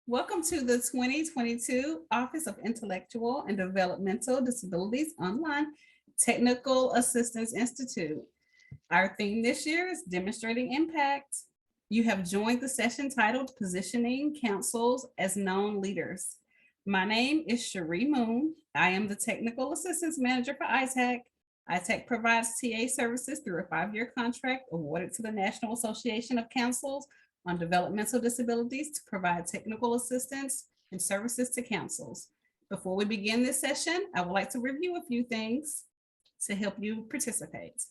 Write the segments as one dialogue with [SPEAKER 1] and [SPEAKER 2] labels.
[SPEAKER 1] Welcome to the 2022 Office of Intellectual and Developmental Disabilities Online Technical Assistance Institute. Our theme this year is Demonstrating Impact. You have joined the session titled Positioning Councils as Known Leaders. My name is Cherie Moon. I am the Technical Assistance Manager for ITAC. ITAC provides TA services through a 5-year contract awarded to the National Association of Councils on Developmental Disabilities to provide technical assistance and services to councils. Before we begin this session, I would like to review a few things to help you participate.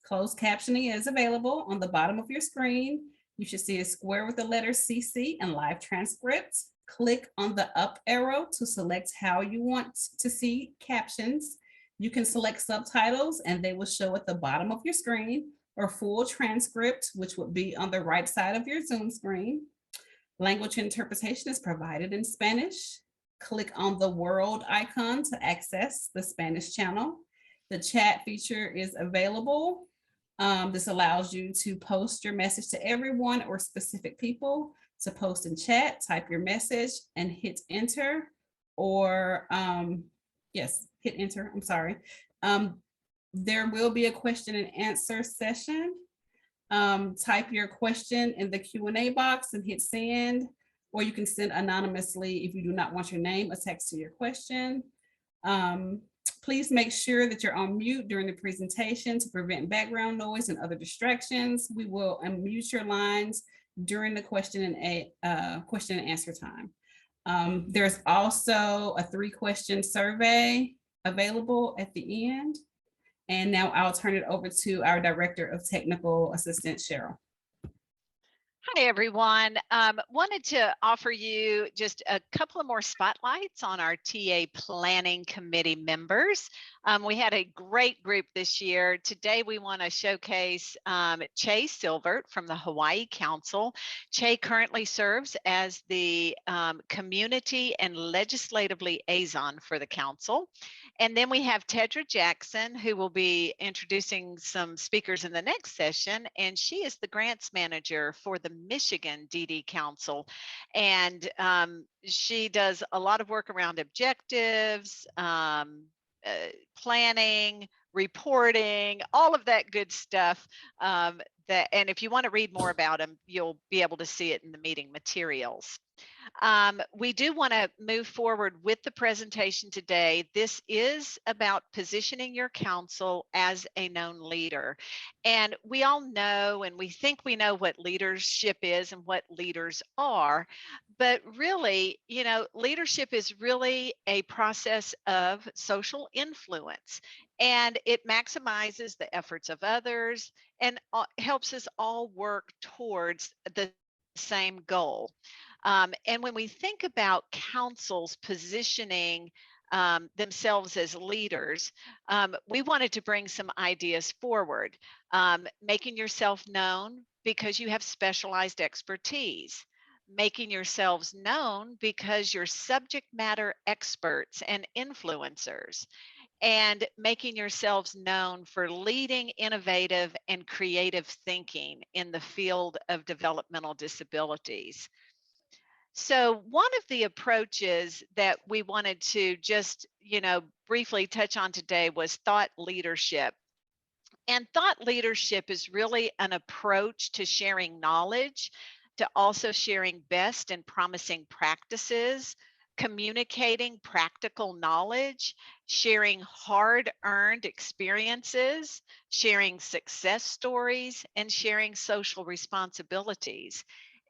[SPEAKER 1] Closed captioning is available on the bottom of your screen. You should see a square with the letter CC and live transcript. Click on the up arrow to select how you want to see captions. You can select subtitles and they will show at the bottom of your screen, or full transcript, which would be on the right side of your Zoom screen. Language interpretation is provided in Spanish. Click on the world icon to access the Spanish channel. The chat feature is available. This allows you to post your message to everyone or specific people. To post in chat, type your message and hit enter, or hit enter, I'm sorry. There will be a question and answer session. Type your question in the Q&A box and hit send, or you can send anonymously if you do not want your name attached to your question. Please make sure that you're on mute during the presentation to prevent background noise and other distractions. We will unmute your lines during the question and answer time. There's also a 3-question survey available at the end. And now I'll turn it over to our Director of Technical Assistance, Cheryl.
[SPEAKER 2] Hi, everyone. Wanted to offer you just a couple of more spotlights on our TA Planning Committee members. We had a great group this year. Today, we want to showcase Che Silvert from the Hawaii Council. Che currently serves as the Community and Legislative Liaison for the Council. And then we have Tedra Jackson, who will be introducing some speakers in the next session, and she is the Grants Manager for the Michigan DD Council. And she does a lot of work around objectives, planning, reporting, all of that good stuff. And if you want to read more about them, you'll be able to see it in the meeting materials. We do want to move forward with the presentation today. This is about positioning your council as a known leader. And we all know, and we think we know what leadership is and what leaders are, but really, you know, leadership is really a process of social influence, and it maximizes the efforts of others and helps us all work towards the same goal. And when we think about councils positioning themselves as leaders, we wanted to bring some ideas forward. Making yourself known because you have specialized expertise. Making yourselves known because you're subject matter experts and influencers. And making yourselves known for leading innovative and creative thinking in the field of developmental disabilities. So one of the approaches that we wanted to just, briefly touch on today was thought leadership. And thought leadership is really an approach to sharing knowledge, to also sharing best and promising practices, communicating practical knowledge, sharing hard-earned experiences, sharing success stories, and sharing social responsibilities.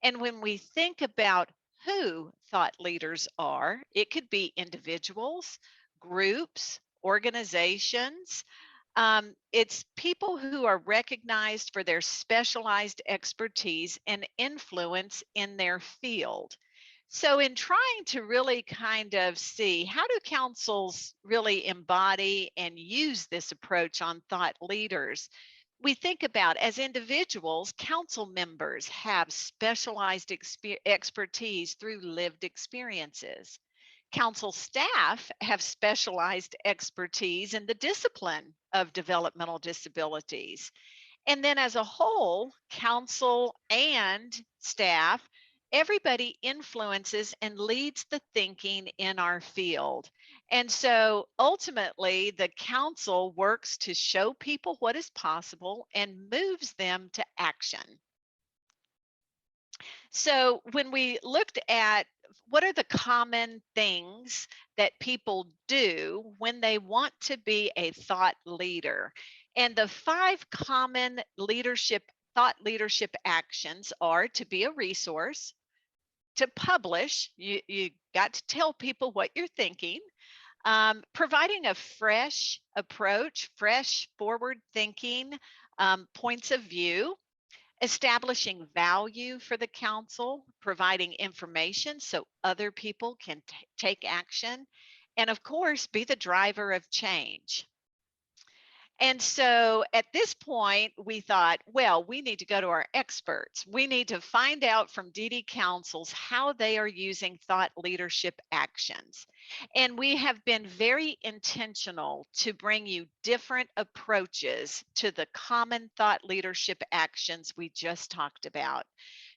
[SPEAKER 2] And when we think about who thought leaders are, it could be individuals, groups, organizations. It's people who are recognized for their specialized expertise and influence in their field. So in trying to really kind of see how do councils really embody and use this approach on thought leaders, we think about as individuals, council members have specialized expertise through lived experiences. Council staff have specialized expertise in the discipline of developmental disabilities. And then as a whole, council and staff everybody influences and leads the thinking in our field. And so ultimately, the council works to show people what is possible and moves them to action. So when we looked at what are the common things that people do when they want to be a thought leader, and the 5 common thought leadership actions are to be a resource, to publish, you got to tell people what you're thinking, providing a fresh approach, fresh forward thinking points of view, establishing value for the council, providing information so other people can take action, and of course, be the driver of change. And so at this point, we thought, well, we need to go to our experts. We need to find out from DD councils how they are using thought leadership actions. And we have been very intentional to bring you different approaches to the common thought leadership actions we just talked about.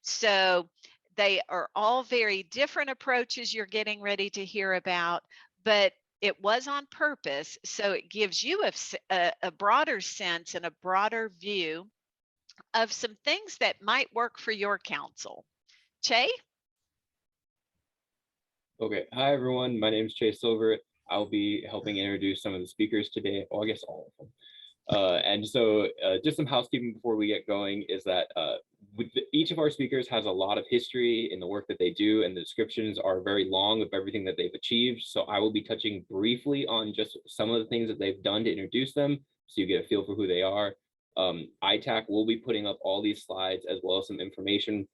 [SPEAKER 2] So they are all very different approaches you're getting ready to hear about, but it was on purpose, so it gives you a broader sense and a broader view of some things that might work for your council. Che?
[SPEAKER 3] Okay, hi everyone, my name is Chase Silver. I'll be helping introduce some of the speakers today, or I guess all of them. And so just some housekeeping before we get going is that each of our speakers has a lot of history in the work that they do, and the descriptions are very long of everything that they've achieved. So I will be touching briefly on just some of the things that they've done to introduce them, so you get a feel for who they are. ITAC will be putting up all these slides as well as some information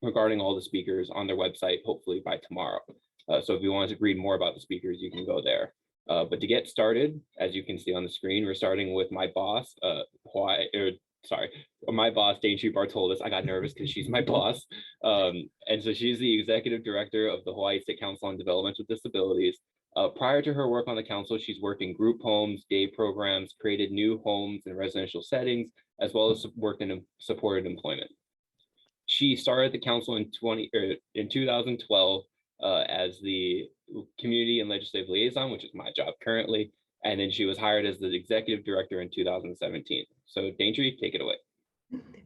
[SPEAKER 3] regarding all the speakers on their website, hopefully by tomorrow. So if you want to read more about the speakers, you can go there. But to get started, as you can see on the screen, we're starting with my boss, my boss, Daintree Bartolus. I got nervous because she's my boss. And so she's the executive director of the Hawaii State Council on Developmental Disabilities. Prior to her work on the council, she's worked in group homes, day programs, created new homes and residential settings, as well as worked in supported employment. She started the council in 2012 as the community and legislative liaison, which is my job currently. And then she was hired as the executive director in 2017. So Daintree, take it away.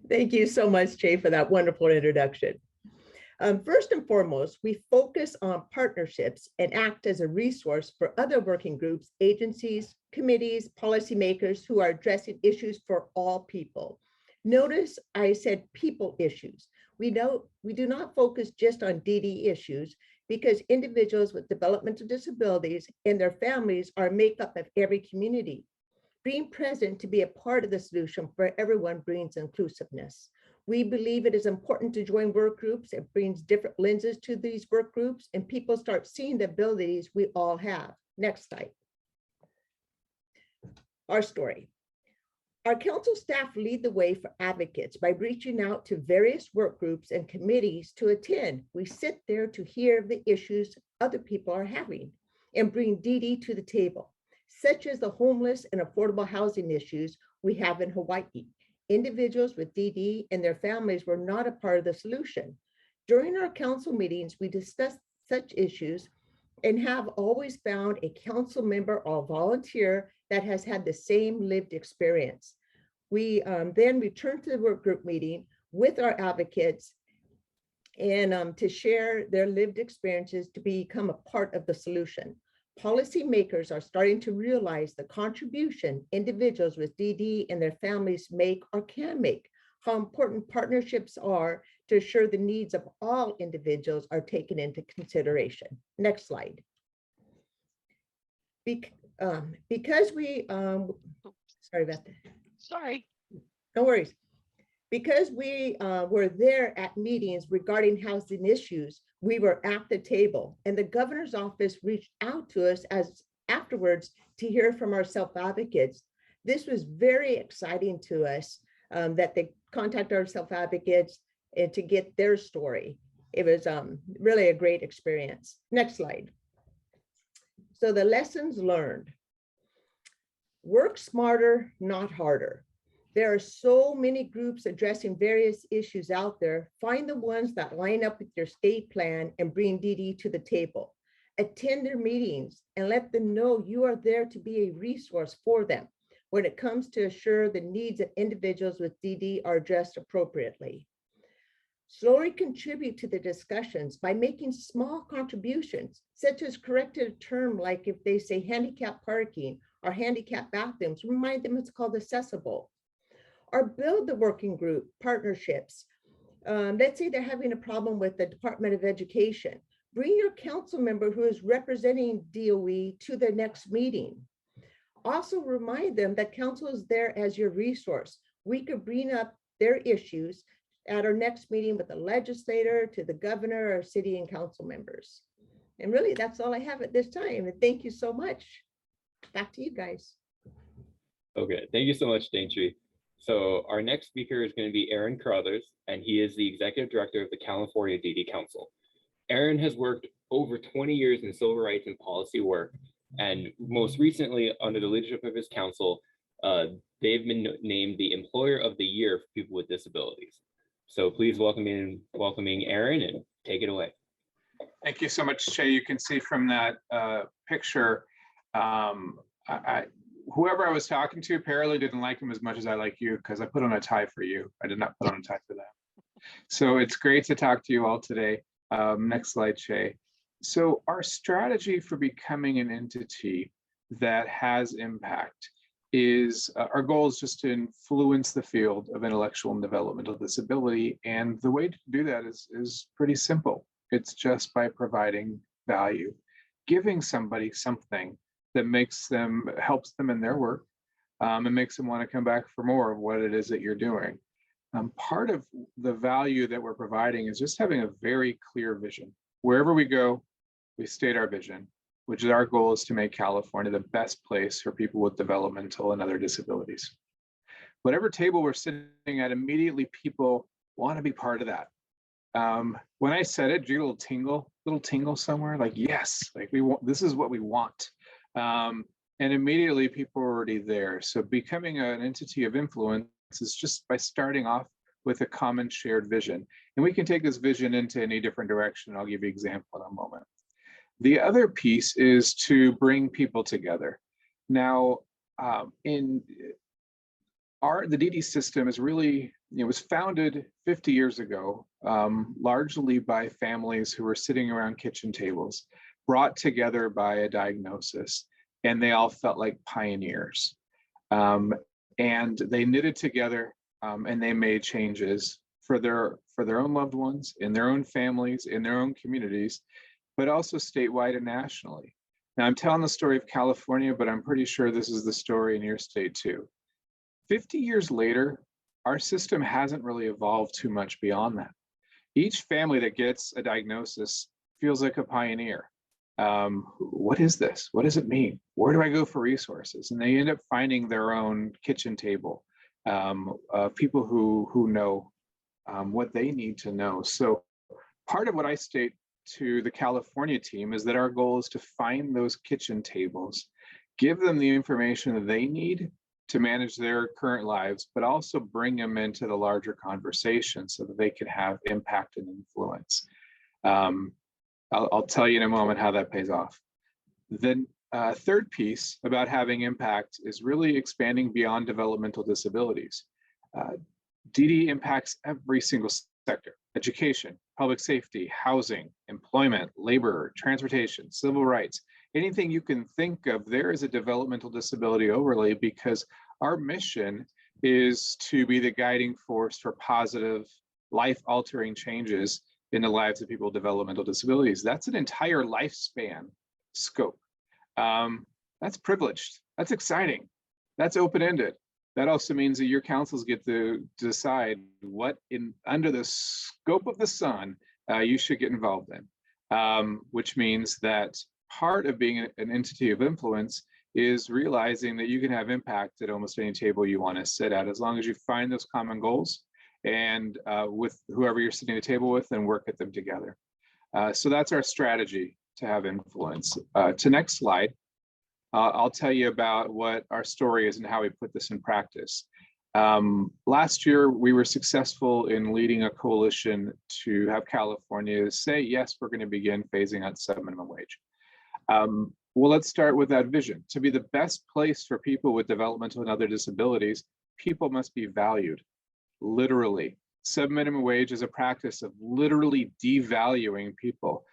[SPEAKER 4] Thank you so much, Jay, for that wonderful introduction. First and foremost, we focus on partnerships and act as a resource for other working groups, agencies, committees, policymakers who are addressing issues for all people. Notice I said people issues. We do not focus just on DD issues, because individuals with developmental disabilities and their families are makeup of every community. Being present to be a part of the solution for everyone brings inclusiveness. We believe it is important to join work groups. It brings different lenses to these work groups, and people start seeing the abilities we all have. Next slide. Our story. Our council staff lead the way for advocates by reaching out to various work groups and committees to attend. We sit there to hear the issues other people are having and bring DD to the table, such as the homeless and affordable housing issues we have in Hawaii. Individuals with DD and their families were not a part of the solution. During our council meetings, we discussed such issues and have always found a council member or volunteer that has had the same lived experience. We then return to the work group meeting with our advocates and to share their lived experiences to become a part of the solution. Policymakers are starting to realize the contribution individuals with DD and their families make or can make, how important partnerships are to ensure the needs of all individuals are taken into consideration. Next slide. Because we, sorry about that.
[SPEAKER 2] Sorry.
[SPEAKER 4] No worries. Because we were there at meetings regarding housing issues, we were at the table, and the governor's office reached out to us afterwards to hear from our self-advocates. This was very exciting to us that they contact our self-advocates and to get their story. It was really a great experience. Next slide. So the lessons learned. Work smarter, not harder. There are so many groups addressing various issues out there. Find the ones that line up with your state plan and bring DD to the table. Attend their meetings and let them know you are there to be a resource for them when it comes to assure the needs of individuals with DD are addressed appropriately. Slowly contribute to the discussions by making small contributions, such as correcting a term like if they say handicap parking or handicap bathrooms, remind them it's called accessible. Or build the working group partnerships. Let's say they're having a problem with the Department of Education. Bring your council member who is representing DOE to the next meeting. Also remind them that council is there as your resource. We could bring up their issues at our next meeting with the legislator, to the governor, or city and council members. And really, that's all I have at this time. And thank you so much. Back to you guys.
[SPEAKER 3] Okay, thank you so much, Daintree. So our next speaker is going to be Aaron Carruthers, and he is the Executive Director of the California DD Council. Aaron has worked over 20 years in civil rights and policy work, and most recently, under the leadership of his council, they've been named the Employer of the Year for people with disabilities. So please welcoming Aaron, and take it away.
[SPEAKER 5] Thank you so much, Shay. You can see from that picture, whoever I was talking to apparently didn't like him as much as I like you, because I put on a tie for you. I did not put on a tie for them. So it's great to talk to you all today. Next slide, Shay. So our strategy for becoming an entity that has impact is, our goal is just to influence the field of intellectual and developmental disability. And the way to do that is pretty simple. It's just by providing value, giving somebody something that helps them in their work, and makes them want to come back for more of what it is that you're doing. Part of the value that we're providing is just having a very clear vision. Wherever we go, we state our vision, which is our goal is to make California the best place for people with developmental and other disabilities. Whatever table we're sitting at, immediately people want to be part of that. When I said it, do you get a little tingle somewhere? Like, yes, like this is what we want. And immediately people are already there. So becoming an entity of influence is just by starting off with a common shared vision. And we can take this vision into any different direction. I'll give you an example in a moment. The other piece is to bring people together. Now, the DD system is really, it was founded 50 years ago, largely by families who were sitting around kitchen tables, brought together by a diagnosis, and they all felt like pioneers. And they knitted together, and they made changes for their own loved ones, in their own families, in their own communities, but also statewide and nationally. Now, I'm telling the story of California, but I'm pretty sure this is the story in your state too. 50 years later, our system hasn't really evolved too much beyond that. Each family that gets a diagnosis feels like a pioneer. What is this? What does it mean? Where do I go for resources? And they end up finding their own kitchen table, people who know what they need to know. So part of what I state to the California team is that our goal is to find those kitchen tables, give them the information that they need to manage their current lives, but also bring them into the larger conversation so that they can have impact and influence. I'll tell you in a moment how that pays off. The third piece about having impact is really expanding beyond developmental disabilities. DD impacts every single sector: education, public safety, housing, employment, labor, transportation, civil rights. Anything you can think of, there is a developmental disability overlay, because our mission is to be the guiding force for positive, life-altering changes in the lives of people with developmental disabilities. That's an entire lifespan scope. That's privileged. That's exciting. That's open-ended. That also means that your councils get to decide what under the scope of the sun you should get involved in, which means that part of being an entity of influence is realizing that you can have impact at almost any table you want to sit at, as long as you find those common goals and with whoever you're sitting at the table with, and work at them together. So that's our strategy to have influence. To next slide, I'll tell you about what our story is and how we put this in practice. Last year, we were successful in leading a coalition to have California say, yes, we're going to begin phasing out sub-minimum wage. Well, let's start with that vision. To be the best place for people with developmental and other disabilities, people must be valued, literally. Sub-minimum wage is a practice of literally devaluing people.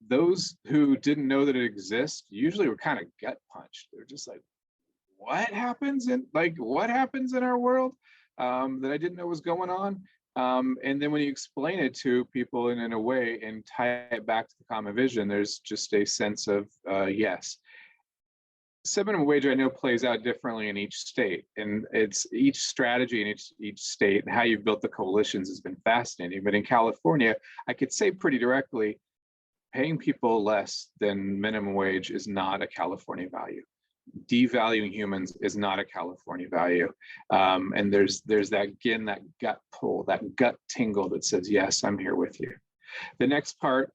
[SPEAKER 5] Those who didn't know that it exists usually were kind of gut punched. They're just like, what happens in our world that I didn't know was going on? And then when you explain it to people in a way and tie it back to the common vision, there's just a sense of yes. Sub-minimum wage, I know, plays out differently in each state, and it's each strategy in each state and how you've built the coalitions has been fascinating. But in California, I could say pretty directly, paying people less than minimum wage is not a California value. Devaluing humans is not a California value. And there's that, again, that gut pull, that gut tingle that says, yes, I'm here with you. The next part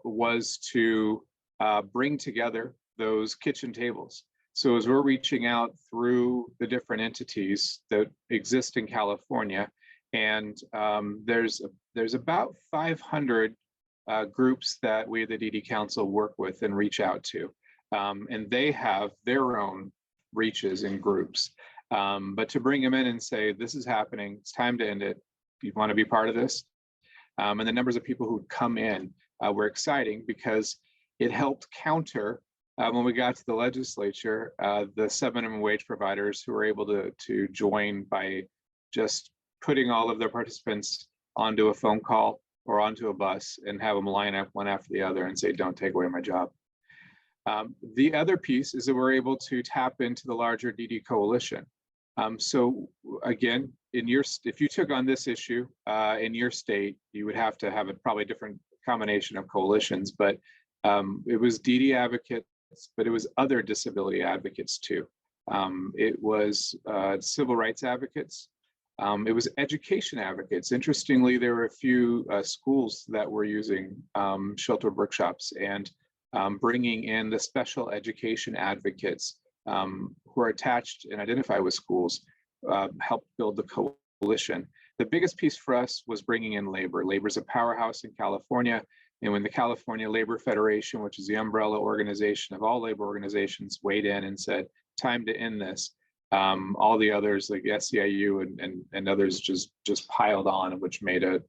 [SPEAKER 5] was to bring together those kitchen tables. So as we're reaching out through the different entities that exist in California, and there's about 500 groups that we at the DD Council work with and reach out to. And they have their own reaches in groups. But to bring them in and say, this is happening, it's time to end it, you want to be part of this? And the numbers of people who come in were exciting because it helped counter, when we got to the legislature, the sub-minimum wage providers who were able to join by just putting all of their participants onto a phone call or onto a bus and have them line up one after the other and say, don't take away my job. The other piece is that we're able to tap into the larger DD coalition. So again, if you took on this issue in your state, you would have to have a probably different combination of coalitions, but it was DD advocates, but it was other disability advocates too. It was civil rights advocates. It was education advocates. Interestingly, there were a few schools that were using shelter workshops and bringing in the special education advocates who are attached and identify with schools, helped build the coalition. The biggest piece for us was bringing in labor. Labor is a powerhouse in California. And when the California Labor Federation, which is the umbrella organization of all labor organizations, weighed in and said, time to end this, all the others like SEIU and others just piled on, which made a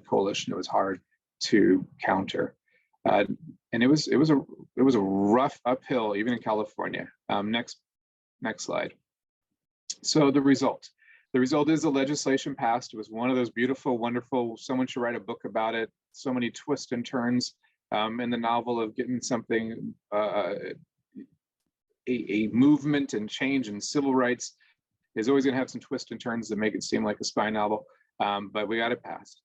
[SPEAKER 5] coalition that was hard to counter. And it was a rough uphill, even in California. Next slide. So the result is the legislation passed. It was one of those beautiful, wonderful, someone should write a book about it. So many twists and turns in the novel of getting something, a movement and change in civil rights is always going to have some twists and turns that make it seem like a spy novel, but we got it passed.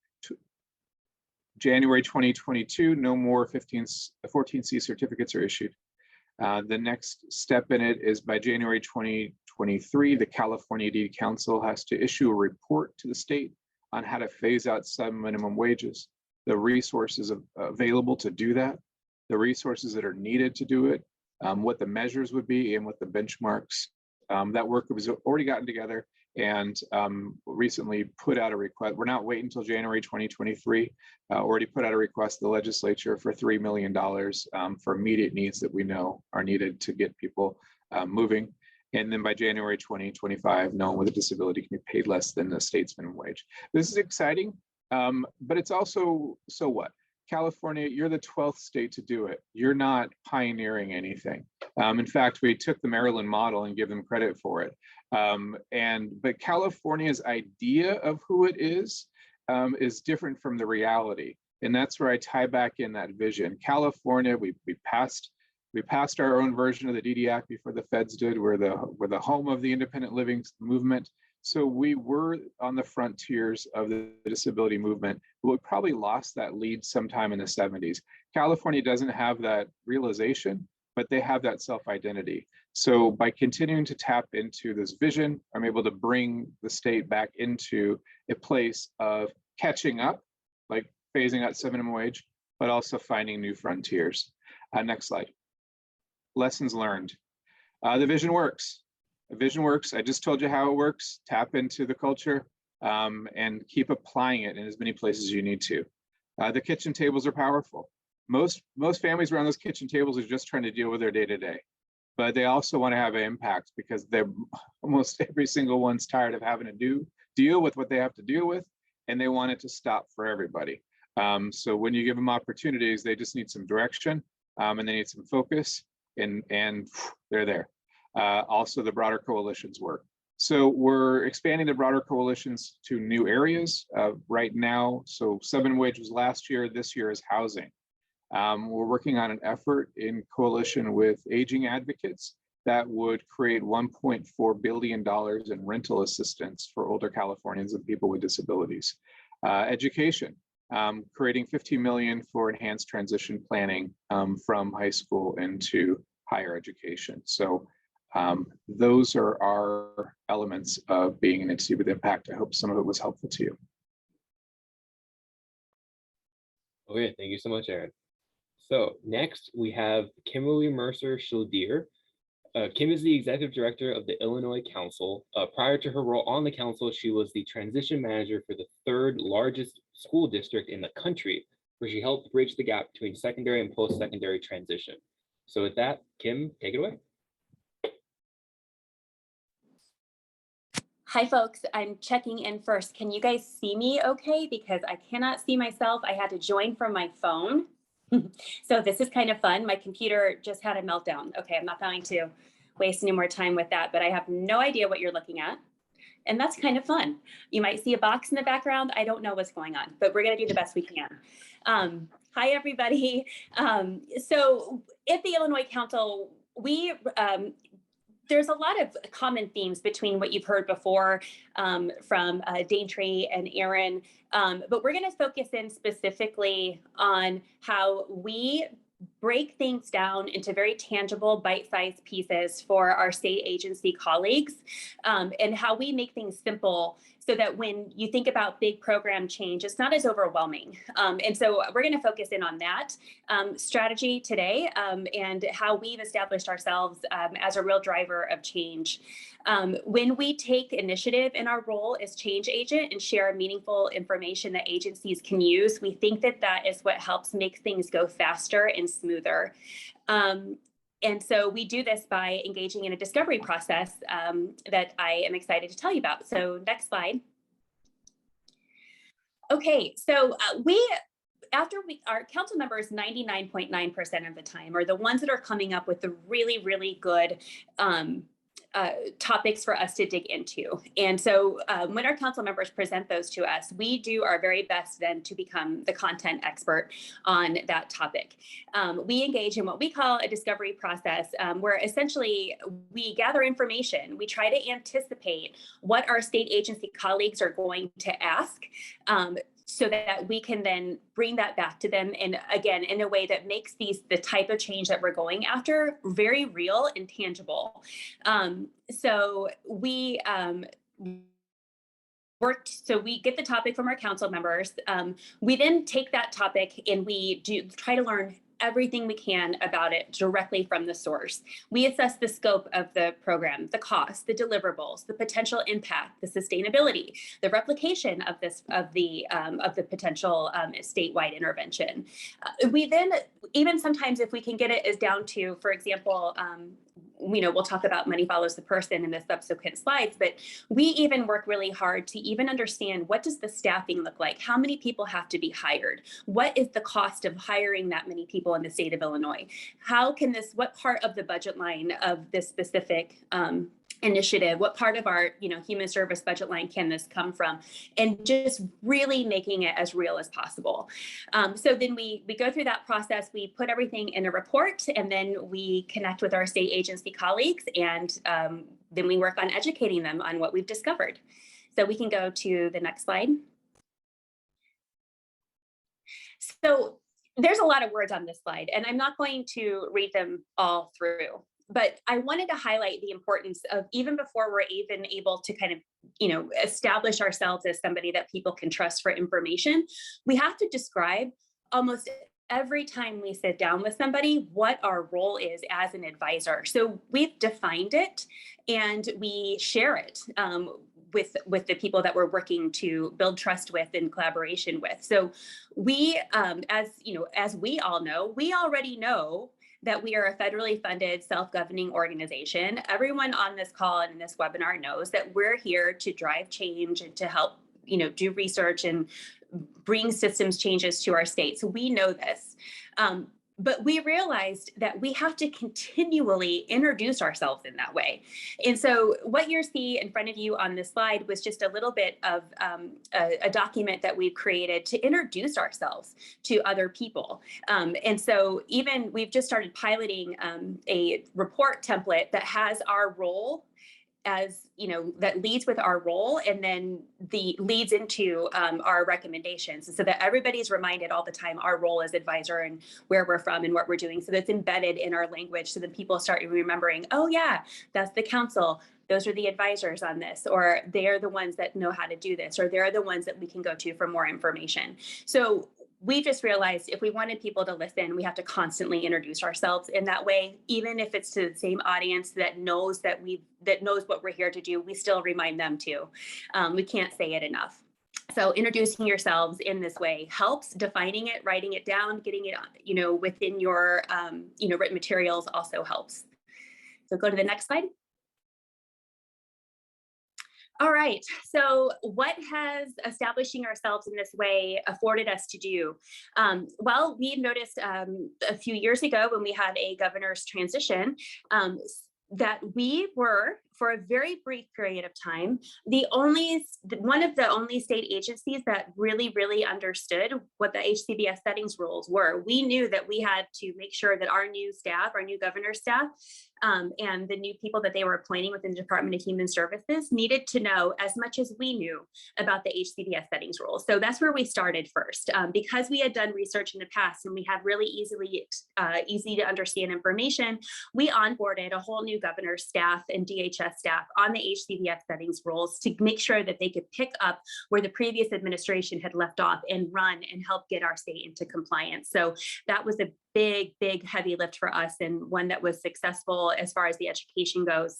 [SPEAKER 5] January 2022, no more 14C certificates are issued. The next step in it is by January 2023, the California DD Council has to issue a report to the state on how to phase out sub-minimum wages, the resources available to do that, the resources that are needed to do it, what the measures would be and what the benchmarks. That work was already gotten together and recently put out a request. We're not waiting until January 2023, already put out a request to the legislature for $3 million for immediate needs that we know are needed to get people moving. And then by January 2025, no one with a disability can be paid less than the state's minimum wage. This is exciting, but it's also, so what? California, you're the 12th state to do it. You're not pioneering anything. In fact, we took the Maryland model and give them credit for it. But California's idea of who it is different from the reality. And that's where I tie back in that vision. California, we passed our own version of the DD Act before the feds did. We're the home of the independent living movement. So we were on the frontiers of the disability movement, but we probably lost that lead sometime in the 70s. California doesn't have that realization, but they have that self-identity. So by continuing to tap into this vision, I'm able to bring the state back into a place of catching up, like phasing out minimum wage, but also finding new frontiers. Next slide. Lessons learned. The vision works. Vision works. I just told you how it works. Tap into the culture and keep applying it in as many places as you need to. The kitchen tables are powerful. Most families around those kitchen tables are just trying to deal with their day-to-day, but they also want to have an impact because they're almost every single one's tired of having to deal with what they have to deal with, and they want it to stop for everybody. So when you give them opportunities, they just need some direction and they need some focus, and they're there. Also, the broader coalitions work. So we're expanding the broader coalitions to new areas right now. So 7 Wage was last year. This year is housing. We're working on an effort in coalition with aging advocates that would create $1.4 billion in rental assistance for older Californians and people with disabilities. Education, creating $15 million for enhanced transition planning from high school into higher education. So those are our elements of being an entity with impact. I hope some of it was helpful to you.
[SPEAKER 3] Okay, thank you so much, Aaron. So next we have Kimberly Mercer Schildier. Kim is the executive director of the Illinois Council. Prior to her role on the council, she was the transition manager for the 3rd largest school district in the country, where she helped bridge the gap between secondary and post-secondary transition. So with that, Kim, take it away.
[SPEAKER 6] Hi folks, I'm checking in first. Can you guys see me okay? Because I cannot see myself. I had to join from my phone. So this is kind of fun. My computer just had a meltdown. Okay, I'm not going to waste any more time with that, but I have no idea what you're looking at. And that's kind of fun. You might see a box in the background. I don't know what's going on, but we're gonna do the best we can. Hi everybody. So at the Illinois Council, there's a lot of common themes between what you've heard before from Daintree and Aaron, but we're going to focus in specifically on how we break things down into very tangible bite-sized pieces for our state agency colleagues, and how we make things simple so that when you think about big program change, it's not as overwhelming. And so we're going to focus in on that strategy today, and how we've established ourselves as a real driver of change. When we take initiative in our role as change agent and share meaningful information that agencies can use, we think that that is what helps make things go faster and smoother. And so we do this by engaging in a discovery process that I am excited to tell you about. So next slide. Okay, so our council members 99.9% of the time are the ones that are coming up with the really, really good topics for us to dig into. And so when our council members present those to us, we do our very best then to become the content expert on that topic. We engage in what we call a discovery process, where essentially we gather information. We try to anticipate what our state agency colleagues are going to ask, so that we can then bring that back to them, and again, in a way that makes the type of change that we're going after very real and tangible. So we we get the topic from our council members. We then take that topic and we try to learn everything we can about it directly from the source. We assess the scope of the program, the cost, the deliverables, the potential impact, the sustainability, the replication of the potential statewide intervention. We then, even sometimes if we can get it as down to, for example, we'll talk about money follows the person in the subsequent slides, but we even work really hard to even understand, what does the staffing look like? How many people have to be hired? What is the cost of hiring that many people in the state of Illinois? What part of the budget line of this specific initiative, what part of our human service budget line can this come from, and just really making it as real as possible. So then we go through that process, we put everything in a report, and then we connect with our state agency colleagues, and then we work on educating them on what we've discovered. So we can go to the next slide. So there's a lot of words on this slide, and I'm not going to read them all through. But I wanted to highlight the importance of, even before we're even able to kind of, establish ourselves as somebody that people can trust for information, we have to describe almost every time we sit down with somebody what our role is as an advisor. So we've defined it and we share it with the people that we're working to build trust with and collaboration with. So we, as we all know, we already know that we are a federally funded self-governing organization. Everyone on this call and in this webinar knows that we're here to drive change and to help, do research and bring systems changes to our state. So we know this. But we realized that we have to continually introduce ourselves in that way. And so what you see in front of you on this slide was just a little bit of a document that we've created to introduce ourselves to other people. And so even we've just started piloting a report template that has our role as, that leads with our role and then leads into our recommendations, so that everybody's reminded all the time our role as advisor and where we're from and what we're doing. So that's embedded in our language, so that people start remembering, oh yeah, that's the council. Those are the advisors on this, or they're the ones that know how to do this, or they're the ones that we can go to for more information. So we just realized if we wanted people to listen, we have to constantly introduce ourselves in that way, even if it's to the same audience that knows what we're here to do. We still remind them too. We can't say it enough. So introducing yourselves in this way helps. Defining it, writing it down, getting it, within your, written materials also helps. So go to the next slide. All right, so what has establishing ourselves in this way afforded us to do? Well, we noticed a few years ago when we had a governor's transition that we were, for a very brief period of time, one of the only state agencies that really understood what the HCBS settings rules were. We knew that we had to make sure that our new governor's staff, and the new people that they were appointing within the Department of Human Services needed to know as much as we knew about the HCBS settings rules. So that's where we started first. Because we had done research in the past and we had really easy to understand information, we onboarded a whole new governor's staff and DHS staff on the HCBS settings rules to make sure that they could pick up where the previous administration had left off and run and help get our state into compliance. So that was a big heavy lift for us, and one that was successful as far as the education goes.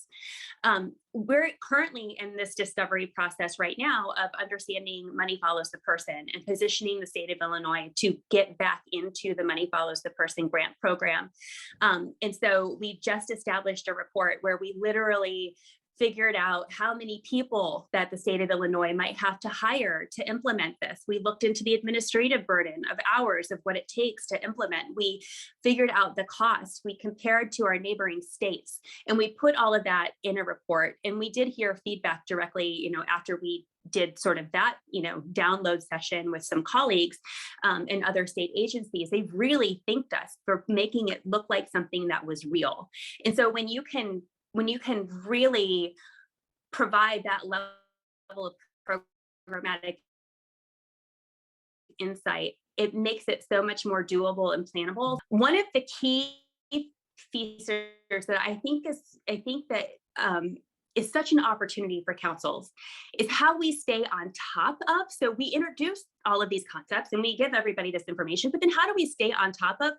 [SPEAKER 6] We're currently in this discovery process right now of understanding money follows the person and positioning the state of Illinois to get back into the money follows the person grant program. And so we just established a report where we literally figured out how many people that the state of Illinois might have to hire to implement this. We looked into the administrative burden of hours of what it takes to implement. We figured out the cost. We compared to our neighboring states, and we put all of that in a report. And we did hear feedback directly, after we did sort of that, download session with some colleagues and other state agencies. They really thanked us for making it look like something that was real. And so when you can really provide that level of programmatic insight, it makes it so much more doable and plannable. One of the key features that I think is such an opportunity for councils is how we stay on top of. So we introduce all of these concepts and we give everybody this information, but then how do we stay on top of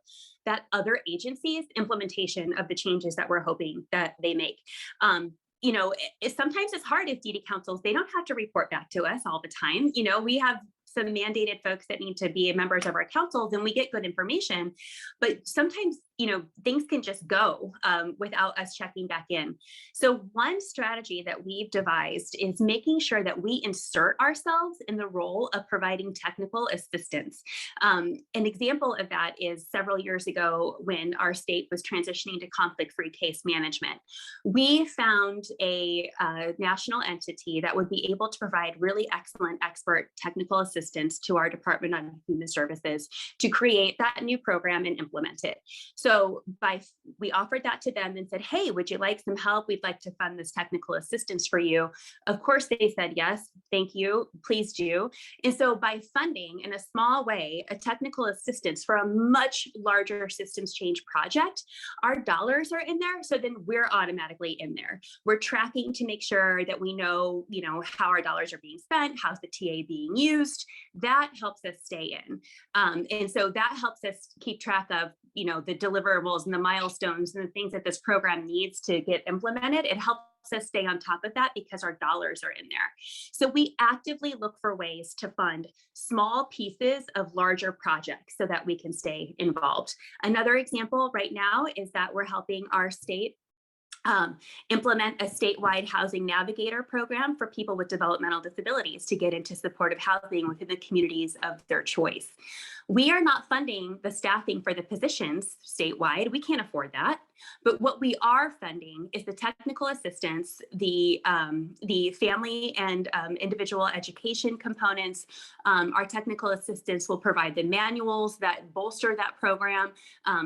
[SPEAKER 6] that other agencies' implementation of the changes that we're hoping that they make? Sometimes it's hard as DD councils. They don't have to report back to us all the time. We have some mandated folks that need to be members of our councils, and we get good information, but sometimes things can just go without us checking back in. So one strategy that we've devised is making sure that we insert ourselves in the role of providing technical assistance. An example of that is several years ago when our state was transitioning to conflict-free case management. We found a national entity that would be able to provide really excellent expert technical assistance to our Department of Human Services to create that new program and implement it. So So we offered that to them and said, hey, would you like some help? We'd like to fund this technical assistance for you. Of course, they said, yes, thank you, please do. And so by funding in a small way, a technical assistance for a much larger systems change project, our dollars are in there. So then we're automatically in there. We're tracking to make sure that we know, how our dollars are being spent, how's the TA being used. That helps us stay in. And so that helps us keep track of, the deliverables and the milestones and the things that this program needs to get implemented. It helps us stay on top of that because our dollars are in there. So we actively look for ways to fund small pieces of larger projects so that we can stay involved. Another example right now is that we're helping our state implement a statewide housing navigator program for people with developmental disabilities to get into supportive housing within the communities of their choice. We are not funding the staffing for the positions statewide. We can't afford that. But what we are funding is the technical assistance, the family and individual education components. Our technical assistance will provide the manuals that bolster that program,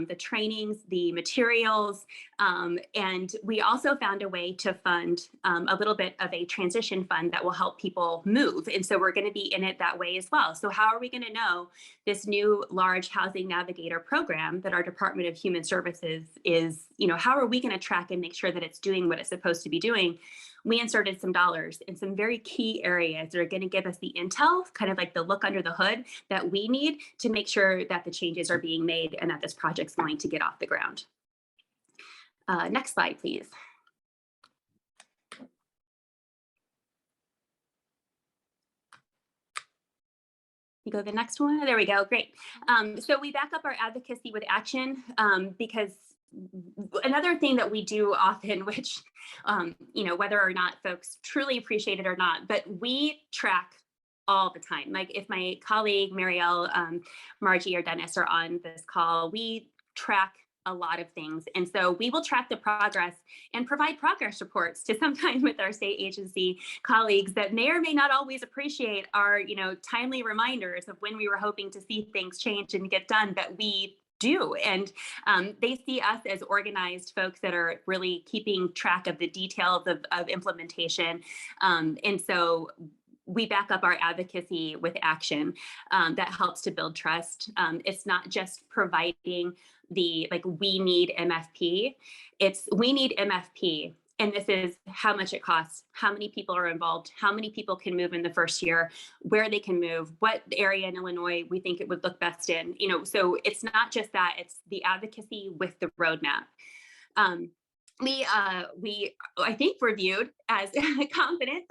[SPEAKER 6] the trainings, the materials, and we also found a way to fund a little bit of a transition fund that will help people move. And so we're going to be in it that way as well. So how are we going to know this new large housing navigator program that our Department of Human Services is, how are we going to track and make sure that it's doing what it's supposed to be doing? We inserted some dollars in some very key areas that are going to give us the intel, kind of like the look under the hood that we need to make sure that the changes are being made and that this project's going to get off the ground. Next slide, please. You go to the next one. There we go. Great. So we back up our advocacy with action because another thing that we do often, which, whether or not folks truly appreciate it or not, but we track all the time. Like if my colleague, Marielle, Margie, or Dennis are on this call, we track a lot of things. And so we will track the progress and provide progress reports to sometimes with our state agency colleagues that may or may not always appreciate our, timely reminders of when we were hoping to see things change and get done, but we do. And they see us as organized folks that are really keeping track of the details of implementation. And so we back up our advocacy with action that helps to build trust. It's not just providing we need MFP, it's we need MFP. And this is how much it costs, how many people are involved, how many people can move in the first year, where they can move, what area in Illinois we think it would look best in. So it's not just that, it's the advocacy with the roadmap. We I think we're viewed as confident.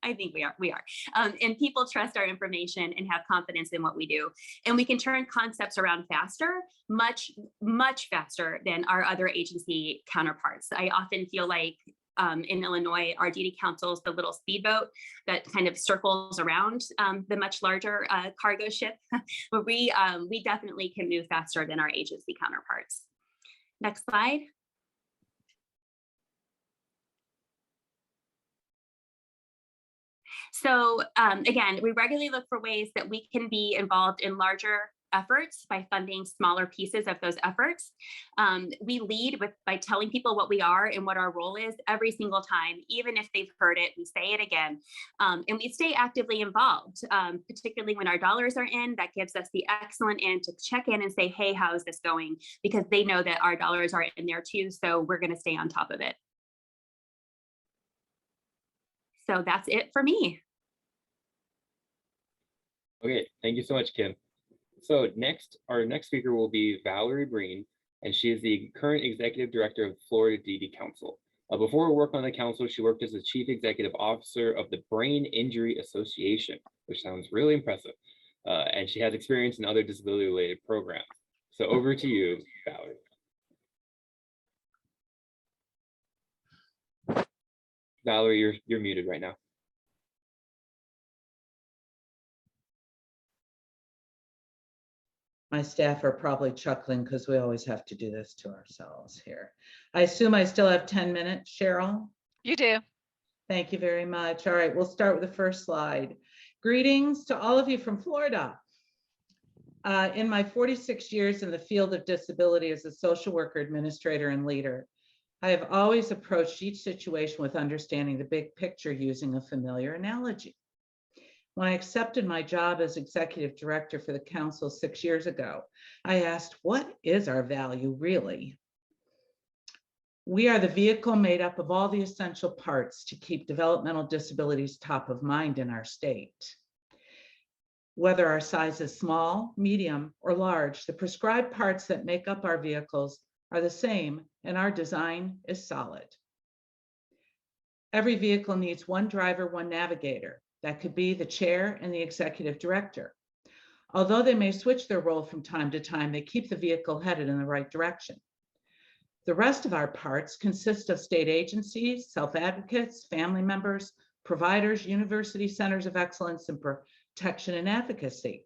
[SPEAKER 6] I think we are. And people trust our information and have confidence in what we do. And we can turn concepts around faster, much, much faster than our other agency counterparts. I often feel like in Illinois, our duty council is the little speedboat that kind of circles around the much larger cargo ship. But we definitely can move faster than our agency counterparts. Next slide. So again, we regularly look for ways that we can be involved in larger efforts by funding smaller pieces of those efforts. We lead by telling people what we are and what our role is every single time, even if they've heard it, we say it again. And we stay actively involved, particularly when our dollars are in. That gives us the excellent in to check in and say, hey, how is this going? Because they know that our dollars are in there too, so we're going to stay on top of it. So that's it for me.
[SPEAKER 3] Okay, thank you so much, Kim. So our next speaker will be Valerie Breen, and she is the current executive director of Florida DD Council. Before her work on the council, she worked as the chief executive officer of the Brain Injury Association, which sounds really impressive. And she has experience in other disability-related programs. So over to you, Valerie. Valerie, you're muted right now.
[SPEAKER 7] My staff are probably chuckling because we always have to do this to ourselves here. I assume I still have 10 minutes, Cheryl?
[SPEAKER 2] You do.
[SPEAKER 7] Thank you very much. All right, we'll start with the first slide. Greetings to all of you from Florida. In my 46 years in the field of disability as a social worker, administrator, and leader, I have always approached each situation with understanding the big picture using a familiar analogy. When I accepted my job as executive director for the council 6 years ago, I asked, what is our value really? We are the vehicle made up of all the essential parts to keep developmental disabilities top of mind in our state. Whether our size is small, medium, or large, the prescribed parts that make up our vehicles are the same, and our design is solid. Every vehicle needs one driver, one navigator. That could be the chair and the executive director. Although they may switch their role from time to time, they keep the vehicle headed in the right direction. The rest of our parts consist of state agencies, self-advocates, family members, providers, university centers of excellence, and protection and advocacy.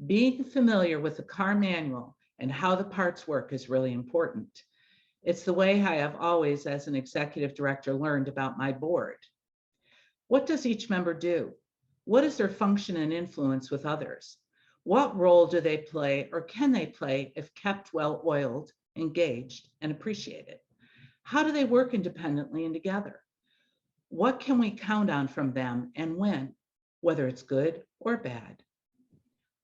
[SPEAKER 7] Being familiar with the car manual and how the parts work is really important. It's the way I have always, as an executive director, learned about my board. What does each member do? What is their function and influence with others? What role do they play, or can they play if kept well-oiled, engaged, and appreciated? How do they work independently and together? What can we count on from them and when, whether it's good or bad?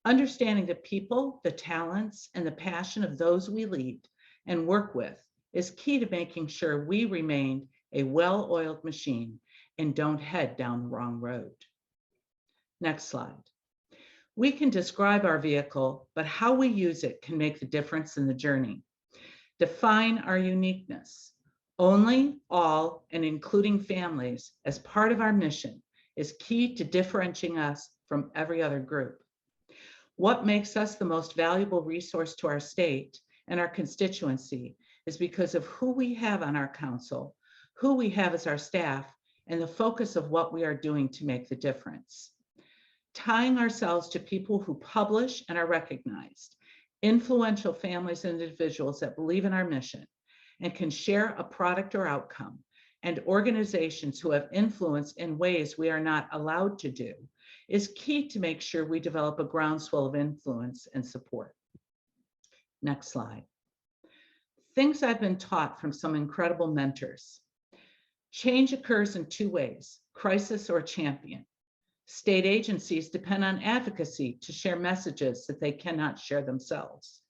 [SPEAKER 7] Understanding the people, the talents, and the passion of those we lead and work with is key to making sure we remain a well-oiled machine and don't head down the wrong road. Next slide. We can describe our vehicle, but how we use it can make the difference in the journey. Define our uniqueness. Only, all, and including families as part of our mission is key to differentiating us from every other group. What makes us the most valuable resource to our state and our constituency is because of who we have on our council, who we have as our staff, and the focus of what we are doing to make the difference. Tying ourselves to people who publish and are recognized, influential families and individuals that believe in our mission and can share a product or outcome, and organizations who have influence in ways we are not allowed to do, is key to make sure we develop a groundswell of influence and support. Next slide. Things I've been taught from some incredible mentors. Change occurs in two ways, crisis or champion. State agencies depend on advocacy to share messages that they cannot share themselves.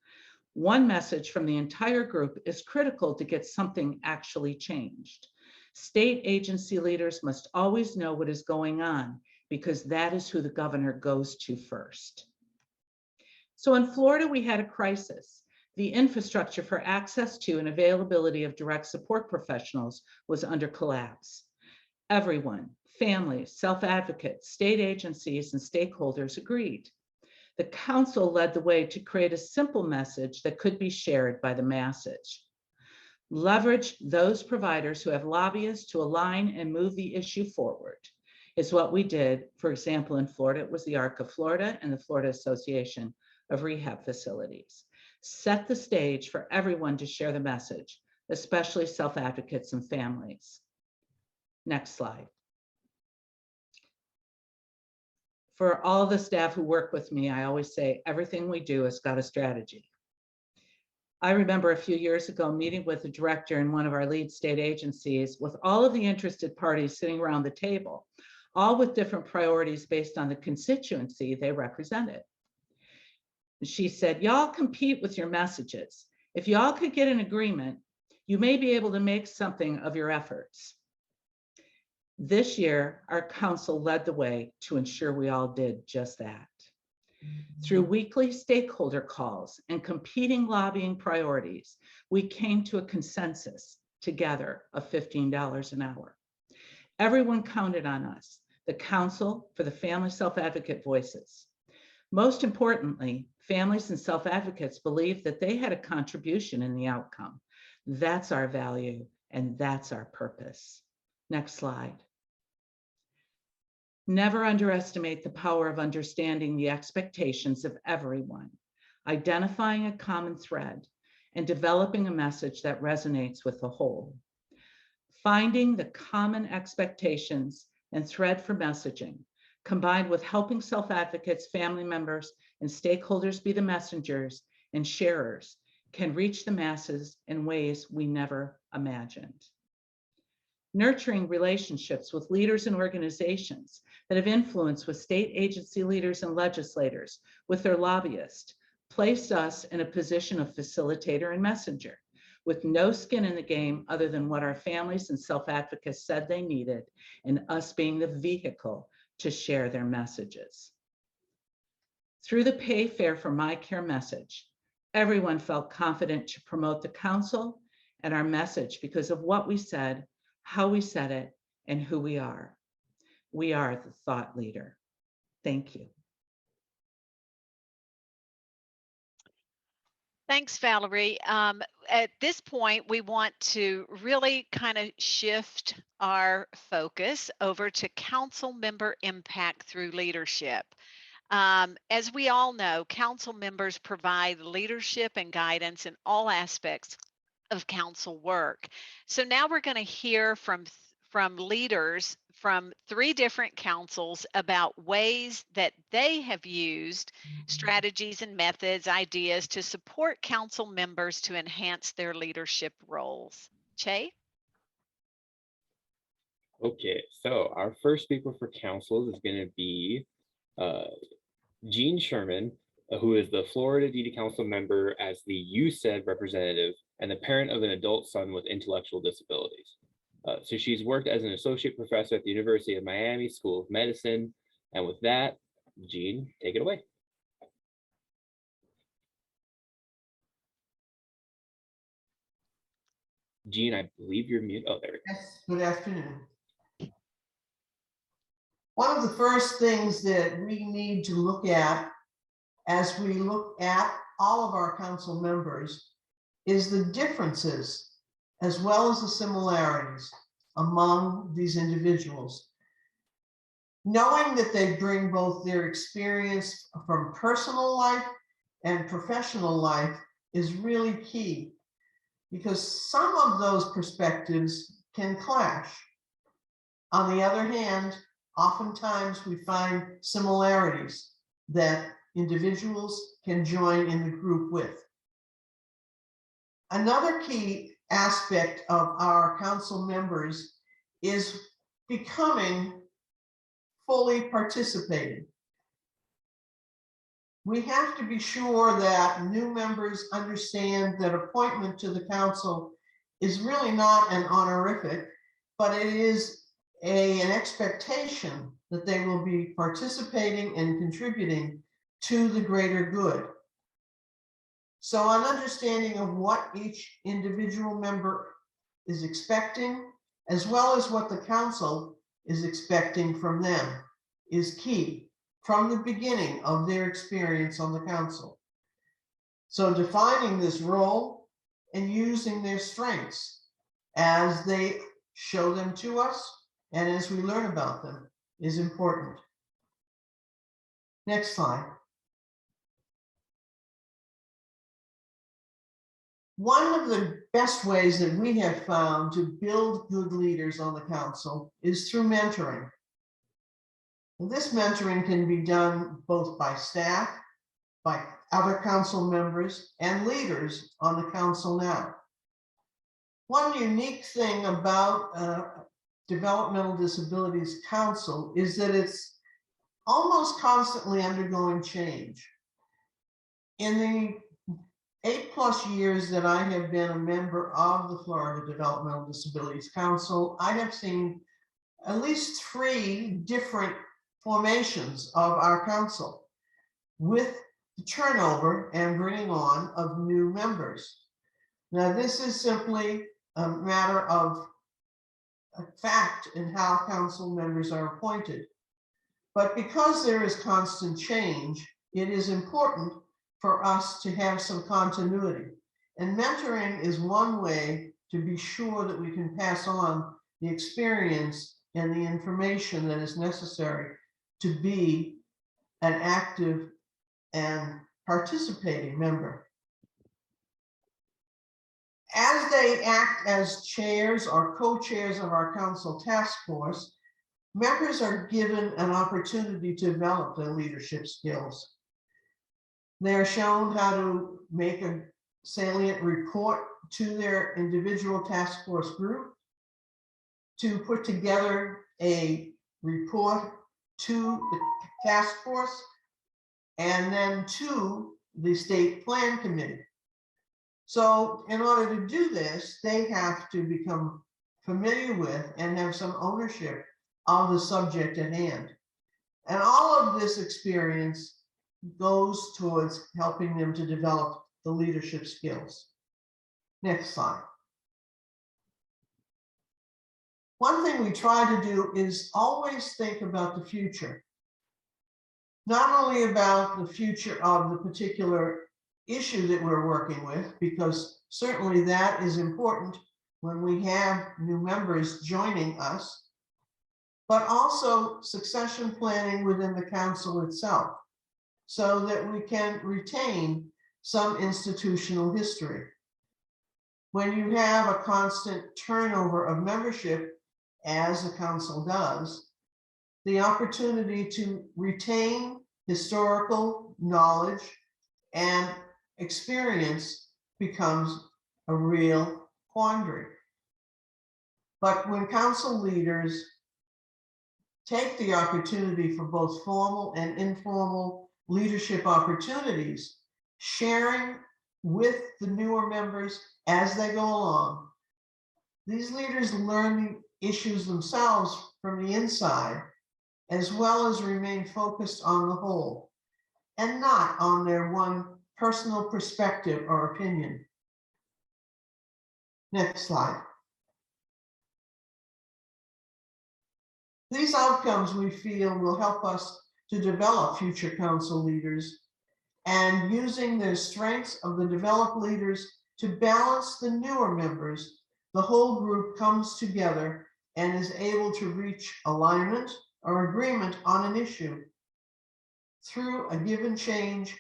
[SPEAKER 7] One message from the entire group is critical to get something actually changed. State agency leaders must always know what is going on because that is who the governor goes to first. So in Florida, we had a crisis. The infrastructure for access to and availability of direct support professionals was under collapse. Everyone, families, self-advocates, state agencies, and stakeholders agreed. The council led the way to create a simple message that could be shared by the masses. Leverage those providers who have lobbyists to align and move the issue forward is what we did. For example, in Florida, it was the ARC of Florida and the Florida Association of Rehab Facilities. Set the stage for everyone to share the message, especially self-advocates and families. Next slide. For all the staff who work with me, I always say everything we do has got a strategy. I remember a few years ago meeting with the director in one of our lead state agencies with all of the interested parties sitting around the table, all with different priorities based on the constituency they represented. She said, y'all compete with your messages. If y'all could get an agreement, you may be able to make something of your efforts. This year, our council led the way to ensure we all did just that. Through weekly stakeholder calls and competing lobbying priorities, we came to a consensus together of $15 an hour. Everyone counted on us, the council for the family self-advocate voices. Most importantly, families and self-advocates believed that they had a contribution in the outcome. That's our value and that's our purpose. Next slide. Never underestimate the power of understanding the expectations of everyone, identifying a common thread, and developing a message that resonates with the whole. Finding the common expectations and thread for messaging combined with helping self-advocates, family members, and stakeholders be the messengers and sharers, can reach the masses in ways we never imagined. Nurturing relationships with leaders and organizations that have influence with state agency leaders and legislators, with their lobbyists, placed us in a position of facilitator and messenger, with no skin in the game other than what our families and self-advocates said they needed, and us being the vehicle to share their messages. Through the Pay Fair for My Care message, everyone felt confident to promote the council and our message because of what we said, how we said it, and who we are. We are the thought leader. Thank you.
[SPEAKER 2] Thanks, Valerie. At this point, we want to really kind of shift our focus over to council member impact through leadership. As we all know, council members provide leadership and guidance in all aspects of council work. So now we're going to hear from leaders from 3 different councils about ways that they have used strategies and methods, ideas to support council members to enhance their leadership roles. Che?
[SPEAKER 3] Okay, so our first speaker for councils is going to be Jean Sherman, who is the Florida DD Council member as the USAID representative and the parent of an adult son with intellectual disabilities. So she's worked as an associate professor at the University of Miami School of Medicine. And with that, Jean, take it away. Jean, I believe you're mute. Oh, there we go.
[SPEAKER 8] Yes, good afternoon. One of the first things that we need to look at as we look at all of our council members is the differences as well as the similarities among these individuals. Knowing that they bring both their experience from personal life and professional life is really key, because some of those perspectives can clash. On the other hand, oftentimes we find similarities that individuals can join in the group with. Another key aspect of our council members is becoming fully participating. We have to be sure that new members understand that appointment to the council is really not an honorific, but it is an expectation that they will be participating and contributing to the greater good. So an understanding of what each individual member is expecting, as well as what the council is expecting from them, is key from the beginning of their experience on the council. So defining this role and using their strengths as they show them to us and as we learn about them is important. Next slide. One of the best ways that we have found to build good leaders on the council is through mentoring. And this mentoring can be done both by staff, by other council members, and leaders on the council now. One unique thing about Developmental Disabilities Council is that it's almost constantly undergoing change. In the 8+ years that I have been a member of the Florida Developmental Disabilities Council, I have seen at least 3 different formations of our council with the turnover and bringing on of new members. Now, this is simply a matter of a fact in how council members are appointed. But because there is constant change, it is important for us to have some continuity. And mentoring is one way to be sure that we can pass on the experience and the information that is necessary to be an active and participating member. As they act as chairs or co-chairs of our council task force, members are given an opportunity to develop their leadership skills. They're shown how to make a salient report to their individual task force group, to put together a report to the task force, and then to the state plan committee. So in order to do this, they have to become familiar with and have some ownership of the subject at hand. And all of this experience goes towards helping them to develop the leadership skills. Next slide. One thing we try to do is always think about the future. Not only about the future of the particular issue that we're working with, because certainly that is important when we have new members joining us, but also succession planning within the council itself, so that we can retain some institutional history. When you have a constant turnover of membership, as the council does, the opportunity to retain historical knowledge and experience becomes a real quandary. But when council leaders take the opportunity for both formal and informal leadership opportunities, sharing with the newer members as they go along, these leaders learn the issues themselves from the inside, as well as remain focused on the whole and not on their one personal perspective or opinion. Next slide. These outcomes, we feel, will help us to develop future council leaders, and using the strengths of the developed leaders to balance the newer members, the whole group comes together and is able to reach alignment or agreement on an issue through a given change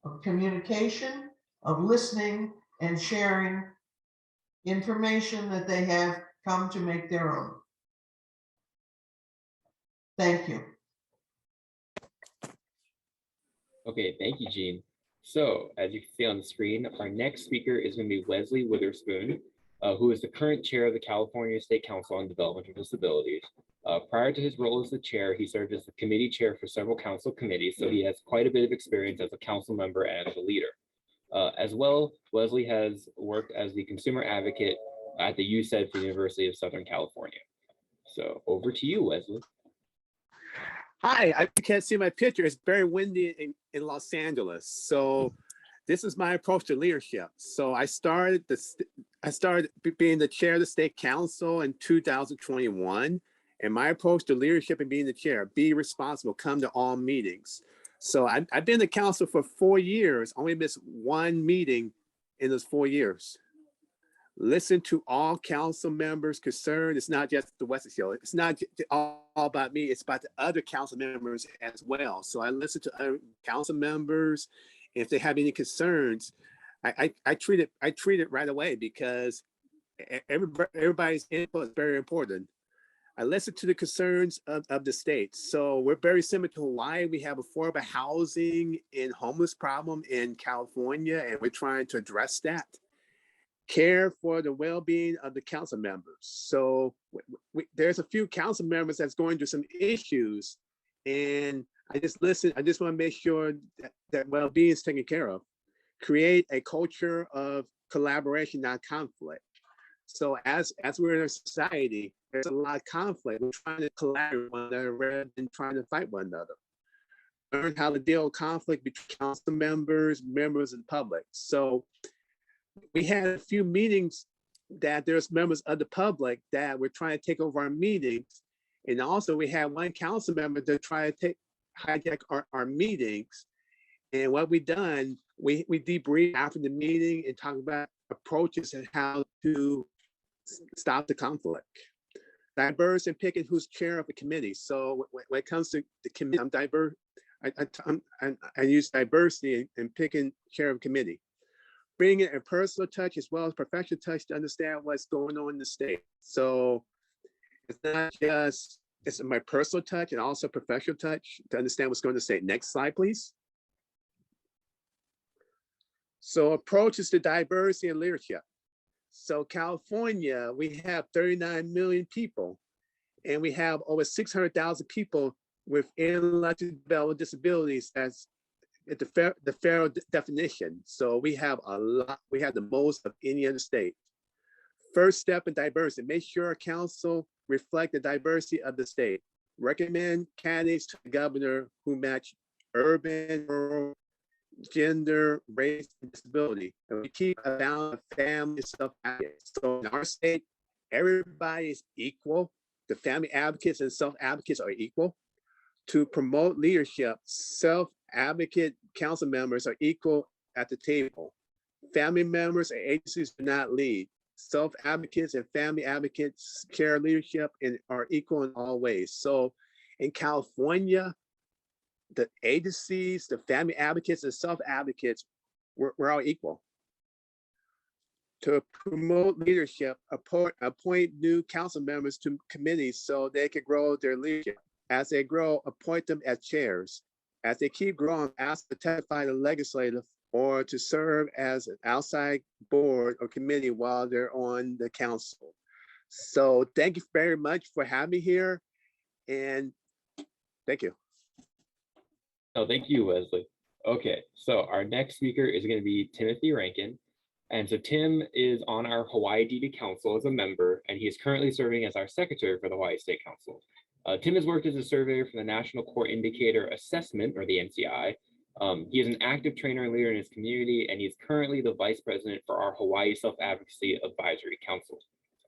[SPEAKER 8] of communication, of listening, and sharing information that they have come to make their own. Thank you.
[SPEAKER 3] Okay, thank you, Jean. So as you can see on the screen, our next speaker is going to be Wesley Witherspoon, who is the current chair of the California State Council on Developmental Disabilities. Prior to his role as the chair, he served as the committee chair for several council committees, so he has quite a bit of experience as a council member and a leader. As well, Wesley has worked as the consumer advocate at the USED for the University of Southern California. So over to you, Wesley.
[SPEAKER 9] Hi, I can't see my picture. It's very windy in Los Angeles. So this is my approach to leadership. So I started being the chair of the state council in 2021. And my approach to leadership and being the chair, be responsible, come to all meetings. So I've been the council for 4 years, only missed one meeting in those 4 years. Listen to all council members concerned. It's not just the Wesley Show. It's not all about me. It's about the other council members as well. So I listen to other council members. If they have any concerns, I treat it right away, because everybody's input is very important. I listen to the concerns of the state. So we're very similar to Hawaii. We have affordable housing and homeless problem in California, and we're trying to address that. Care for the well-being of the council members. So there's a few council members that's going through some issues, and I just listen. I just want to make sure that well-being is taken care of. Create a culture of collaboration, not conflict. So as we're in a society, there's a lot of conflict. We're trying to collaborate with one another rather than trying to fight one another. Learn how to deal with conflict between council members, members, and public. So we had a few meetings that there's members of the public that were trying to take over our meetings. And also we had one council member that tried to hijack our meetings. And what we done, we debriefed after the meeting and talked about approaches and how to stop the conflict. Diverse and picking who's chair of the committee. So when it comes to the committee, I'm diverse. I use diversity in picking chair of committee. Bringing a personal touch as well as professional touch to understand what's going on in the state. So it's not just It's my personal touch and also professional touch to understand what's going to say. Next slide, please. So approaches to diversity and leadership. So California, we have 39 million people, and we have over 600,000 people with intellectual developmental disabilities as the federal definition. So we have a lot, we have the most of any other state. First step in diversity, make sure our council reflect the diversity of the state. Recommend candidates to the governor who match urban, rural, gender, race, and disability. And we keep a balance of family self-advocates. So in our state, everybody is equal. The family advocates and self-advocates are equal. To promote leadership, self-advocate council members are equal at the table. Family members and agencies do not lead. Self-advocates and family advocates share leadership and are equal in all ways. So in California, the agencies, the family advocates, and self-advocates, we're all equal. To promote leadership, appoint new council members to committees so they can grow their leadership. As they grow, appoint them as chairs. As they keep growing, ask to testify to legislative or to serve as an outside board or committee while they're on the council. So thank you very much for having me here, and thank you.
[SPEAKER 3] Oh, thank you, Wesley. Okay, so our next speaker is going to be Timothy Rankin. And so Tim is on our Hawaii DD Council as a member, and he is currently serving as our secretary for the Hawaii State Council. Tim has worked as a surveyor for the National Core Indicator Assessment, or the NCI. He is an active trainer and leader in his community, and he's currently the vice president for our Hawaii Self-Advocacy Advisory Council.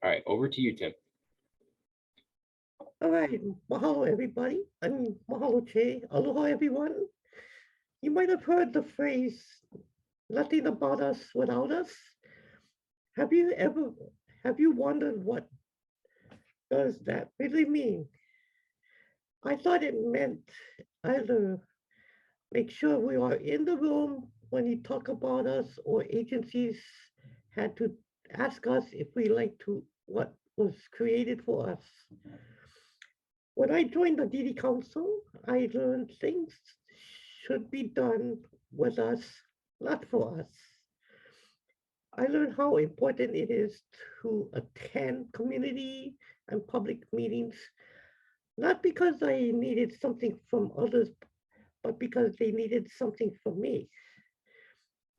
[SPEAKER 3] All right, over to you, Tim.
[SPEAKER 4] All right, mahalo everybody. Mahalo che, aloha everyone. You might have heard the phrase, nothing about us without us. Have you wondered what does that really mean? I thought it meant either make sure we are in the room when you talk about us, or agencies had to ask us if we like to what was created for us. When I joined the DD Council, I learned things should be done with us, not for us. I learned how important it is to attend community and public meetings, not because I needed something from others, but because they needed something from me.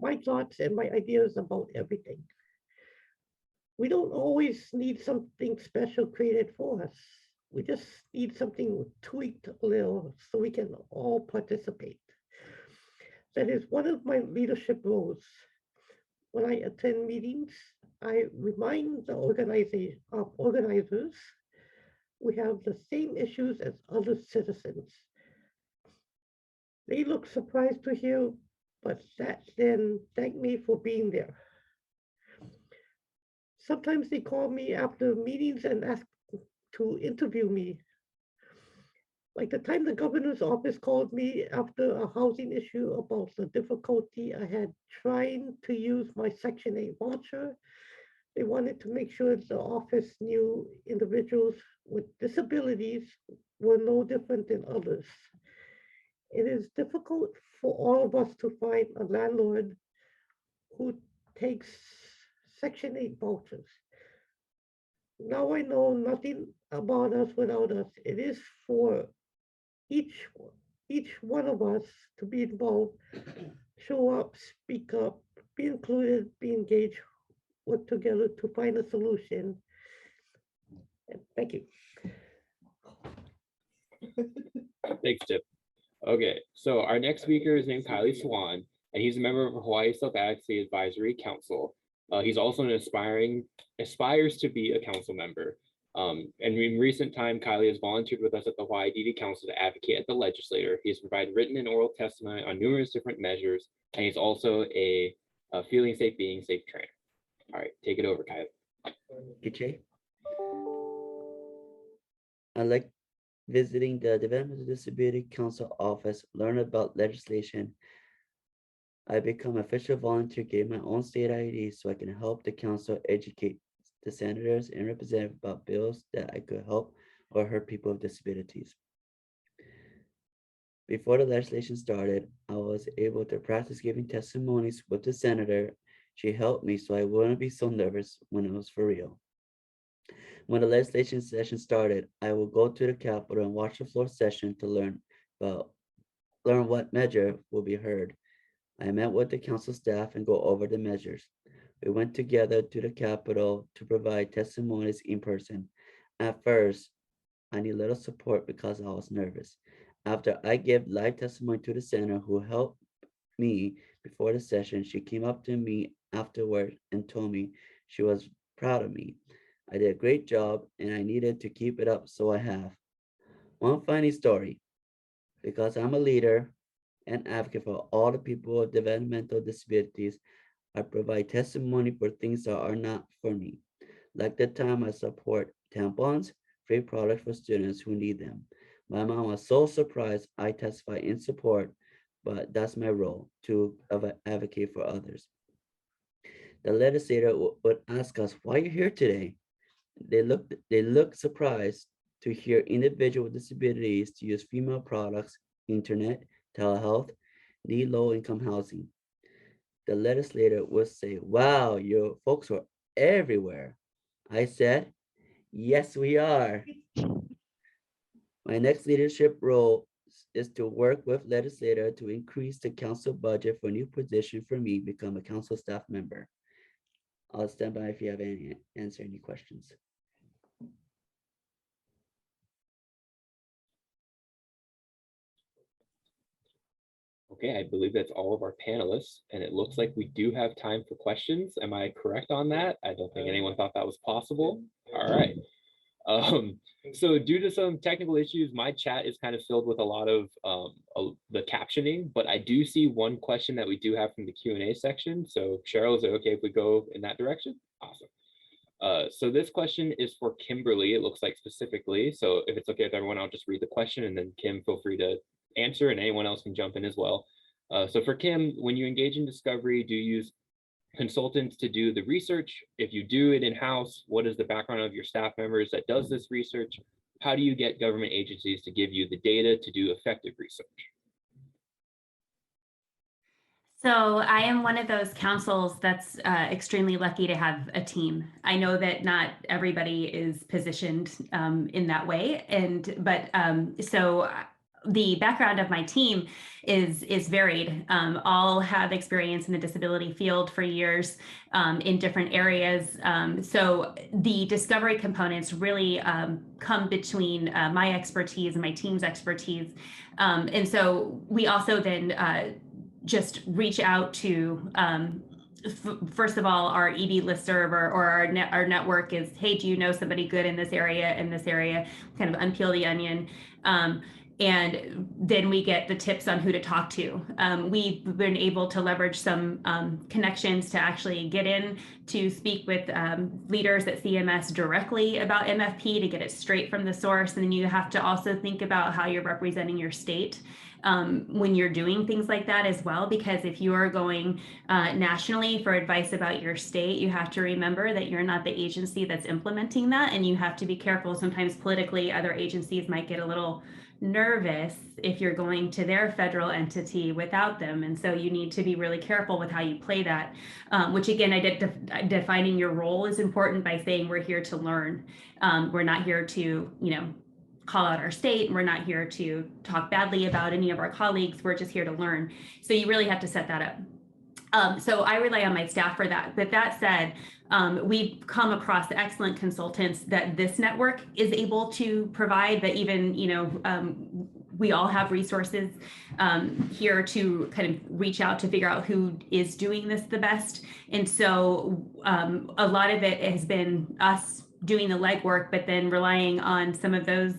[SPEAKER 4] My thoughts and my ideas about everything. We don't always need something special created for us. We just need something tweaked a little so we can all participate. That is one of my leadership roles. When I attend meetings, I remind the organizers we have the same issues as other citizens. They look surprised to hear, but that then thank me for being there. Sometimes they call me after meetings and ask to interview me. Like the time the governor's office called me after a housing issue about the difficulty I had trying to use my Section 8 voucher. They wanted to make sure the office knew individuals with disabilities were no different than others. It is difficult for all of us to find a landlord who takes Section 8 vouchers. Now I know nothing about us without us. It is for each one of us to be involved, show up, speak up, be included, be engaged, work together to find a solution. And thank you.
[SPEAKER 3] Thanks, Tim. Okay, so our next speaker is named Kylie Swan, and he's a member of Hawaii Self-Advocacy Advisory Council. He's also aspires to be a council member. And in recent time, Kylie has volunteered with us at the Hawaii DD Council to advocate at the legislature. He has provided written and oral testimony on numerous different measures, and he's also a feeling safe, being safe trainer. All right, take it over, Kylie.
[SPEAKER 10] Good, Jay. I like visiting the Developmental Disability Council office, learn about legislation. I become official volunteer, get my own state ID so I can help the council educate the senators and representatives about bills that I could help or hurt people with disabilities. Before the legislation started, I was able to practice giving testimonies with the senator. She helped me so I wouldn't be so nervous when it was for real. When the legislation session started, I would go to the Capitol and watch the floor session to learn what measure will be heard. I met with the council staff and go over the measures. We went together to the Capitol to provide testimonies in person. At first, I need little support because I was nervous. After I gave live testimony to the senator who helped me before the session, she came up to me afterward and told me she was proud of me. I did a great job and I needed to keep it up, so I have. One funny story, because I'm a leader and advocate for all the people with developmental disabilities, I provide testimony for things that are not for me, like the time I support tampons, free products for students who need them. My mom was so surprised I testify in support, but that's my role, to advocate for others. The legislator would ask us, why are you here today? They look surprised to hear individuals with disabilities to use female products, internet, telehealth, need low-income housing. The legislator would say, wow, your folks are everywhere. I said, yes, we are. My next leadership role is to work with legislator to increase the council budget for a new position for me, become a council staff member. I'll stand by if you have answer any questions.
[SPEAKER 3] Okay, I believe that's all of our panelists, and it looks like we do have time for questions. Am I correct on that? I don't think anyone thought that was possible. All right. So due to some technical issues, my chat is kind of filled with a lot of the captioning, but I do see one question that we do have from the Q&A section. So Cheryl, is it okay if we go in that direction? Awesome. So this question is for Kimberly, it looks like specifically. So if it's okay with everyone, I'll just read the question and then Kim, feel free to answer and anyone else can jump in as well. So for Kim, when you engage in discovery, do you use consultants to do the research? If you do it in-house, what is the background of your staff members that does this research? How do you get government agencies to give you the data to do effective research?
[SPEAKER 6] So I am one of those councils that's extremely lucky to have a team. I know that not everybody is positioned in that way, but the background of my team is varied. All have experience in the disability field for years in different areas. So the discovery components really come between my expertise and my team's expertise. And so we also then just reach out to, first of all, our ED listserv or our network is, hey, do you know somebody good in this area, kind of unpeel the onion. And then we get the tips on who to talk to. We've been able to leverage some connections to actually get in to speak with leaders at CMS directly about MFP to get it straight from the source. And then you have to also think about how you're representing your state when you're doing things like that as well, because if you are going nationally for advice about your state, you have to remember that you're not the agency that's implementing that, and you have to be careful. Sometimes politically, other agencies might get a little nervous if you're going to their federal entity without them, and so you need to be really careful with how you play that, which again, I did defining your role is important by saying we're here to learn. We're not here to, call out our state. We're not here to talk badly about any of our colleagues. We're just here to learn. So you really have to set that up. So I rely on my staff for that. But that said, we've come across excellent consultants that this network is able to provide, that even, we all have resources here to kind of reach out to figure out who is doing this the best. And so a lot of it has been us doing the legwork, but then relying on some of those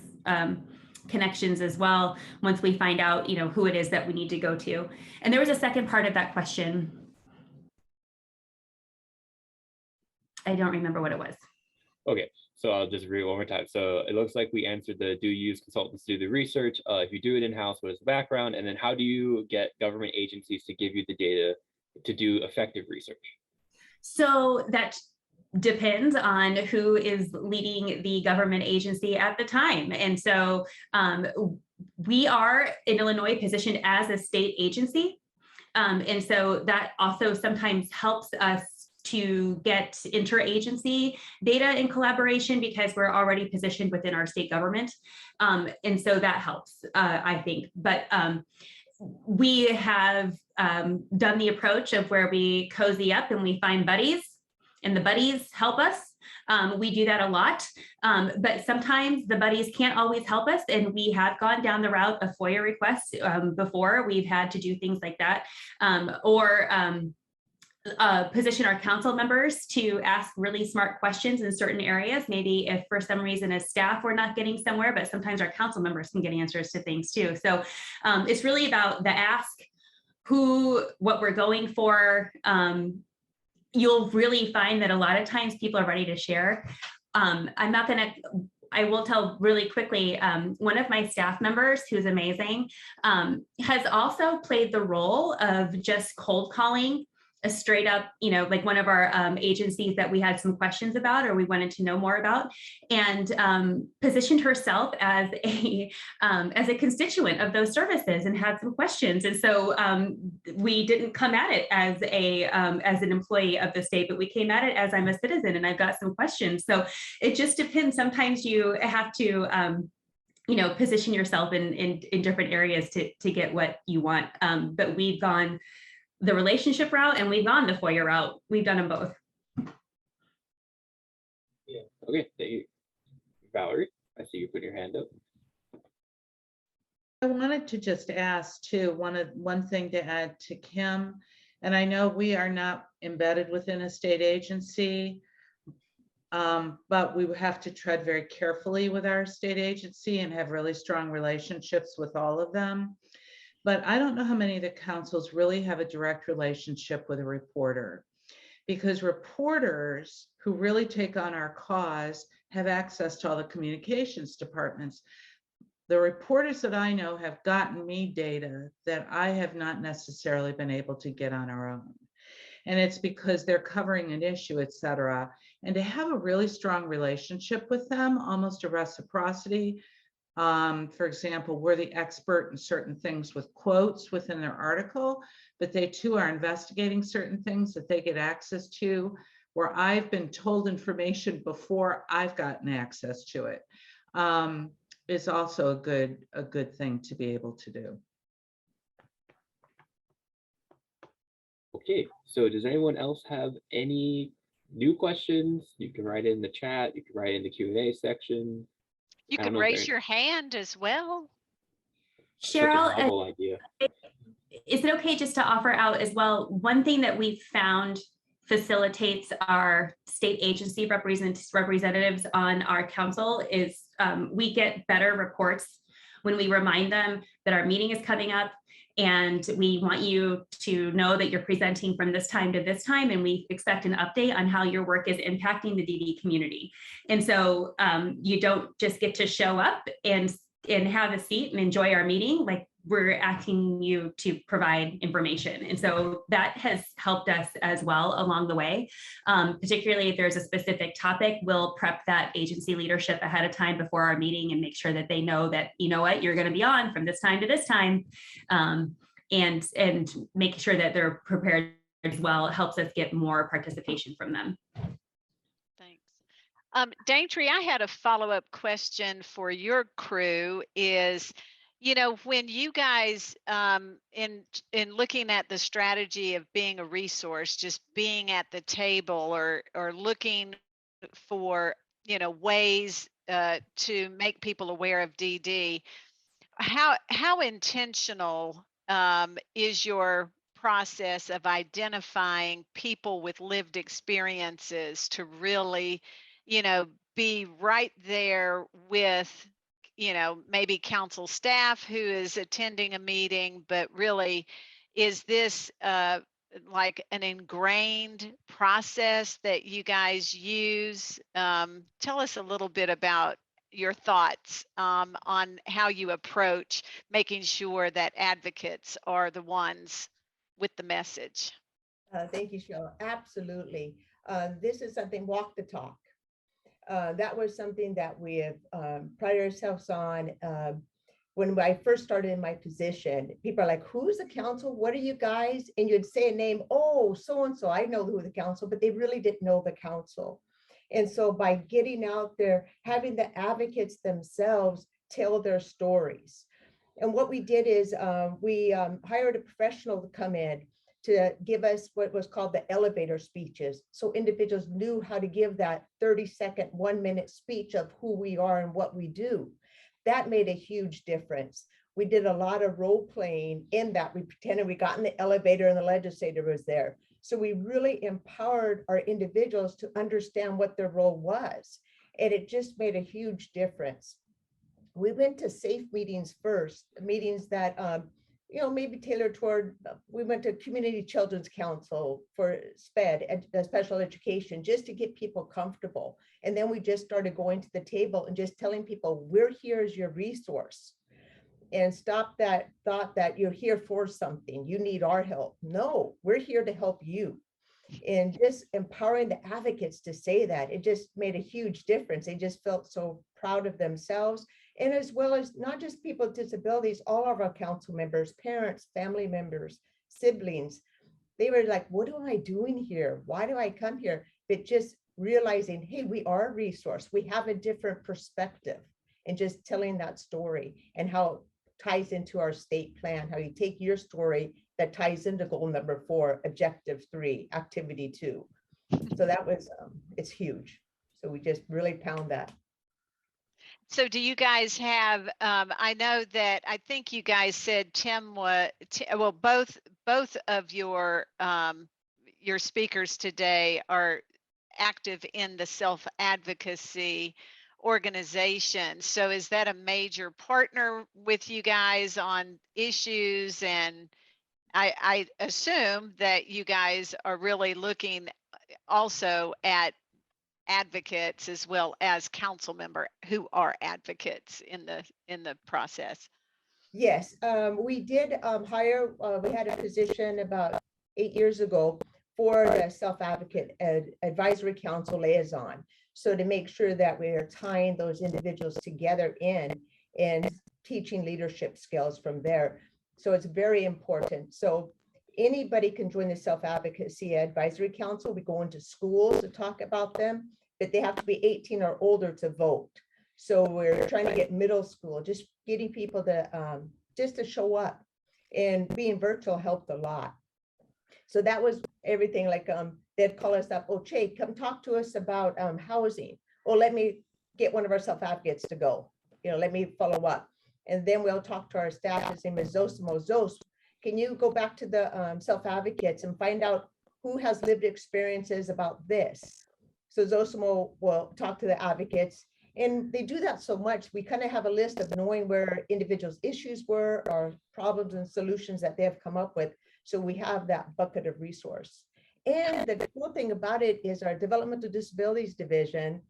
[SPEAKER 6] connections as well once we find out who it is that we need to go to. And there was a second part of that question. I don't remember what it was.
[SPEAKER 3] Okay, so I'll just read it one more time. So it looks like we answered the do you use consultants to do the research? If you do it in-house, what is the background? And then how do you get government agencies to give you the data to do effective research?
[SPEAKER 6] So that depends on who is leading the government agency at the time. And so we are in Illinois positioned as a state agency. And so that also sometimes helps us to get interagency data in collaboration because we're already positioned within our state government. And so that helps, I think. But we have done the approach of where we cozy up and we find buddies, and the buddies help us. We do that a lot, but sometimes the buddies can't always help us, and we have gone down the route of FOIA requests before. We've had to do things like that, or position our council members to ask really smart questions in certain areas. Maybe if for some reason as staff we're not getting somewhere, but sometimes our council members can get answers to things too. So it's really about the ask, what we're going for. You'll really find that a lot of times people are ready to share. I will tell really quickly, one of my staff members who's amazing has also played the role of just cold calling a straight up, like one of our agencies that we had some questions about or we wanted to know more about, and positioned herself as a constituent of those services and had some questions. And so we didn't come at it as an employee of the state, but we came at it as I'm a citizen and I've got some questions. So it just depends. Sometimes you have to position yourself in different areas to get what you want. But we've gone the relationship route and we've gone the FOIA route. We've done them both.
[SPEAKER 3] Yeah. Okay. Thank you. Valerie, I see you put your hand up.
[SPEAKER 7] I wanted to just ask too, one thing to add to Kim, and I know we are not embedded within a state agency, but we have to tread very carefully with our state agency and have really strong relationships with all of them. But I don't know how many of the councils really have a direct relationship with a reporter, because reporters who really take on our cause have access to all the communications departments. The reporters that I know have gotten me data that I have not necessarily been able to get on our own. And it's because they're covering an issue, et cetera. And to have a really strong relationship with them, almost a reciprocity. For example, we're the expert in certain things with quotes within their article, but they too are investigating certain things that they get access to, where I've been told information before I've gotten access to it. Is also a good thing to be able to do.
[SPEAKER 3] Okay, so does anyone else have any new questions? You can write it in the chat, you can write it in the Q&A section.
[SPEAKER 2] You can raise your hand as well.
[SPEAKER 6] Cheryl,
[SPEAKER 3] Novel idea.
[SPEAKER 6] Is it okay just to offer out as well? One thing that we've found facilitates our state agency representatives on our council is we get better reports when we remind them that our meeting is coming up and we want you to know that you're presenting from this time to this time, and we expect an update on how your work is impacting the DD community. And so you don't just get to show up and have a seat and enjoy our meeting. Like, we're asking you to provide information. And so that has helped us as well along the way. Particularly if there's a specific topic, we'll prep that agency leadership ahead of time before our meeting and make sure that they know that, you know what, you're going to be on from this time to this time, and make sure that they're prepared as well. It helps us get more participation from them.
[SPEAKER 2] Thanks. Daintree, I had a follow-up question for your crew is, when you guys, in looking at the strategy of being a resource, just being at the table or looking for, ways to make people aware of DD, how intentional is your process of identifying people with lived experiences to really, be right there with maybe council staff who is attending a meeting, but really, is this like an ingrained process that you guys use? Tell us a little bit about your thoughts on how you approach making sure that advocates are the ones with the message.
[SPEAKER 4] Thank you, Cheryl. Absolutely. This is something, walk the talk. That was something that we have prided ourselves on. When I first started in my position, people are like, who's the council? What are you guys? And you'd say a name, oh, so-and-so, I know who the council, but they really didn't know the council. And so by getting out there, having the advocates themselves tell their stories. And what we did is we hired a professional to come in to give us what was called the elevator speeches. So individuals knew how to give that 30-second, 1-minute speech of who we are and what we do. That made a huge difference. We did a lot of role playing in that. We pretended we got in the elevator and the legislator was there. So we really empowered our individuals to understand what their role was. And it just made a huge difference. We went to safe meetings first, meetings that, maybe tailored toward, we went to Community Children's Council for SPED, special education, just to get people comfortable. And then we just started going to the table and just telling people, we're here as your resource. And stop that thought that you're here for something, you need our help. No, we're here to help you. And just empowering the advocates to say that, it just made a huge difference. They just felt so proud of themselves. And as well as not just people with disabilities, all of our council members, parents, family members, siblings, they were like, what am I doing here? Why do I come here? But just realizing, hey, we are a resource. We have a different perspective, and just telling that story and how it ties into our state plan, how you take your story that ties into goal number 4, objective 3, activity 2. So that was, it's huge. So we just really pound that.
[SPEAKER 2] So do you guys have, I know that, I think you guys said Tim was, well, both of your speakers today are active in the self-advocacy organization. So is that a major partner with you guys on issues? And I assume that you guys are really looking also at advocates as well as council member who are advocates in the process.
[SPEAKER 4] Yes, we did hire, we had a position about 8 years ago for the self-advocate advisory council liaison. So to make sure that we are tying those individuals together in and teaching leadership skills from there. So it's very important. So anybody can join the self-advocacy advisory council. We go into schools to talk about them, but they have to be 18 or older to vote. So we're trying to get middle school, just getting people to just to show up, and being virtual helped a lot. So that was everything. Like they'd call us up, oh, Che, come talk to us about housing. Oh, let me get one of our self-advocates to go, let me follow up. And then we'll talk to our staff. His name is Zosimo. Zos, can you go back to the self-advocates and find out who has lived experiences about this? So Zosimo will talk to the advocates, and they do that so much. We kind of have a list of knowing where individuals' issues were, or problems and solutions that they have come up with. So we have that bucket of resource. And the cool thing about it is our developmental disabilities division,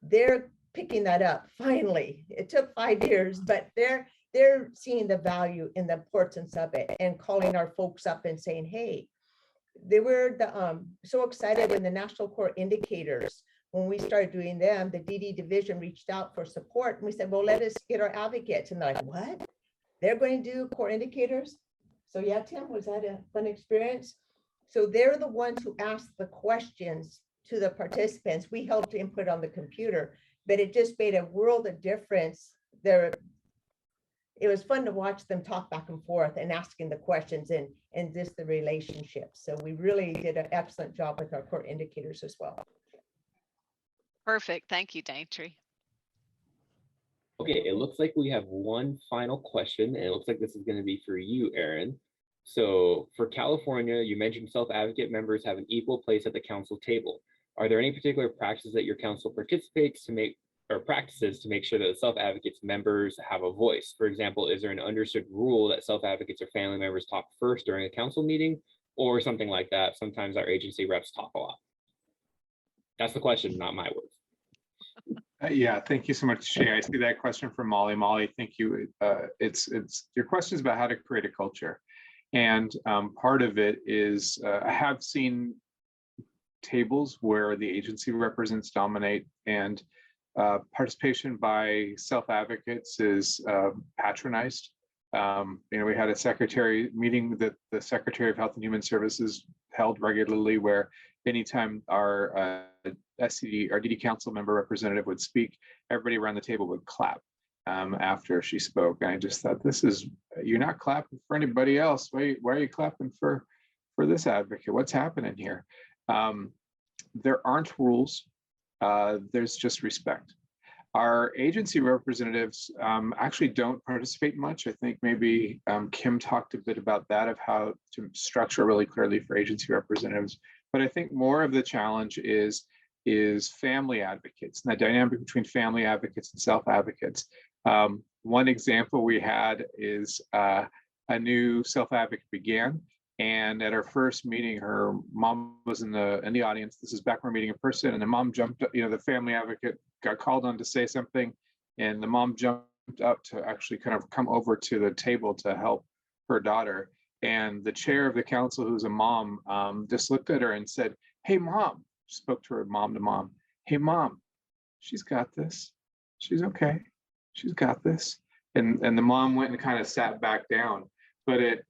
[SPEAKER 4] they're picking that up. Finally, it took 5 years, but they're seeing the value in the importance of it and calling our folks up and saying, hey, they were so excited when the national core indicators, when we started doing them, the DD division reached out for support. And we said, well, let us get our advocates. And they're like, what? They're going to do core indicators? So yeah, Tim, was that a fun experience? So they're the ones who asked the questions to the participants. We helped input on the computer, but it just made a world of difference. It was fun to watch them talk back and forth and asking the questions and just the relationships. So we really did an excellent job with our core indicators as well.
[SPEAKER 2] Perfect. Thank you, Daintree.
[SPEAKER 3] Okay, it looks like we have one final question, and it looks like this is going to be for you, Erin. So for California, you mentioned self-advocate members have an equal place at the council table. Are there any particular practices that your council participates to make, or practices to make sure that the self-advocates members have a voice? For example, is there an understood rule that self-advocates or family members talk first during a council meeting, or something like that? Sometimes our agency reps talk a lot. That's the question, not my words.
[SPEAKER 5] Yeah, thank you so much, Shay. I see that question from Molly. Molly, thank you. It's your question is about how to create a culture. And part of it is I have seen tables where the agency represents dominate, and participation by self-advocates is patronized. We had a secretary meeting that the Secretary of Health and Human Services held regularly, where anytime our SCD, our DD council member representative would speak, everybody around the table would clap after she spoke. And I just thought, you're not clapping for anybody else. Why are you clapping for this advocate? What's happening here? There aren't rules. There's just respect. Our agency representatives actually don't participate much. I think maybe Kim talked a bit about that, of how to structure really clearly for agency representatives. But I think more of the challenge is family advocates, and the dynamic between family advocates and self-advocates. One example we had is a new self-advocate began, and at our first meeting, her mom was in the audience. This is back when we're meeting in person, and the mom jumped up, the family advocate got called on to say something, and the mom jumped up to actually kind of come over to the table to help her daughter. And the chair of the council, who's a mom, just looked at her and said, "Hey, mom," spoke to her mom to mom. "Hey, mom, she's got this. She's okay. She's got this." And the mom went and kind of sat back down, but it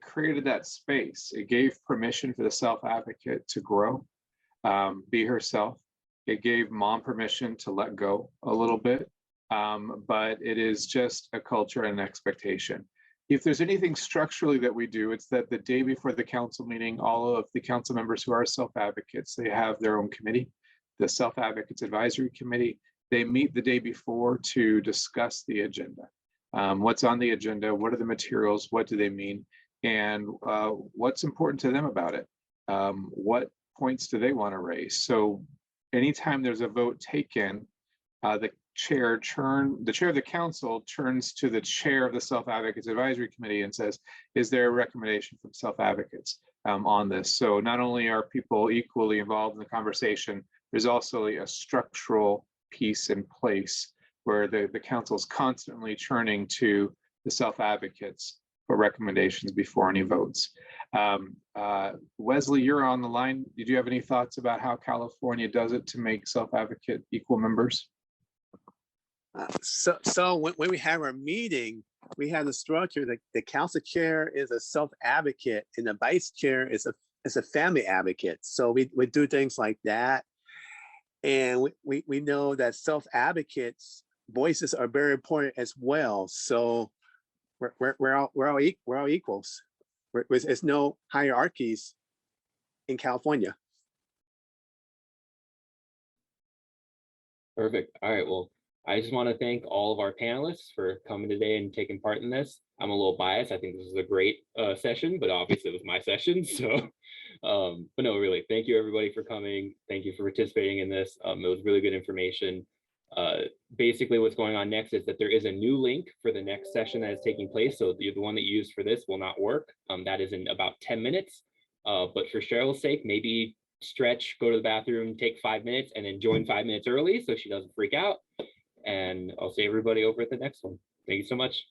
[SPEAKER 5] created that space. It gave permission for the self-advocate to grow, be herself. It gave mom permission to let go a little bit, but it is just a culture and an expectation. If there's anything structurally that we do, it's that the day before the council meeting, all of the council members who are self-advocates, they have their own committee, the Self-Advocates Advisory Committee. They meet the day before to discuss the agenda. What's on the agenda? What are the materials? What do they mean? And what's important to them about it? What points do they want to raise? So anytime there's a vote taken, the chair of the council turns to the chair of the Self-Advocates Advisory Committee and says, is there a recommendation from self-advocates on this? So not only are people equally involved in the conversation, there's also a structural piece in place where the council is constantly churning to the self-advocates for recommendations before any votes. Wesley, you're on the line. Did you have any thoughts about how California does it to make self-advocate equal members?
[SPEAKER 9] So when we have our meeting, we have the structure that the council chair is a self-advocate and the vice chair is a family advocate. So we do things like that. And we know that self-advocates voices are very important as well. So we're all equals. There's no hierarchies in California.
[SPEAKER 3] Perfect. All right. Well, I just want to thank all of our panelists for coming today and taking part in this. I'm a little biased. I think this is a great session, but obviously it was my session. So, but no, really, thank you everybody for coming. Thank you for participating in this. It was really good information. Basically what's going on next is that there is a new link for the next session that is taking place. So the one that you used for this will not work. That is in about 10 minutes. But for Cheryl's sake, maybe stretch, go to the bathroom, take 5 minutes, and then join 5 minutes early so she doesn't freak out. And I'll see everybody over at the next one. Thank you so much.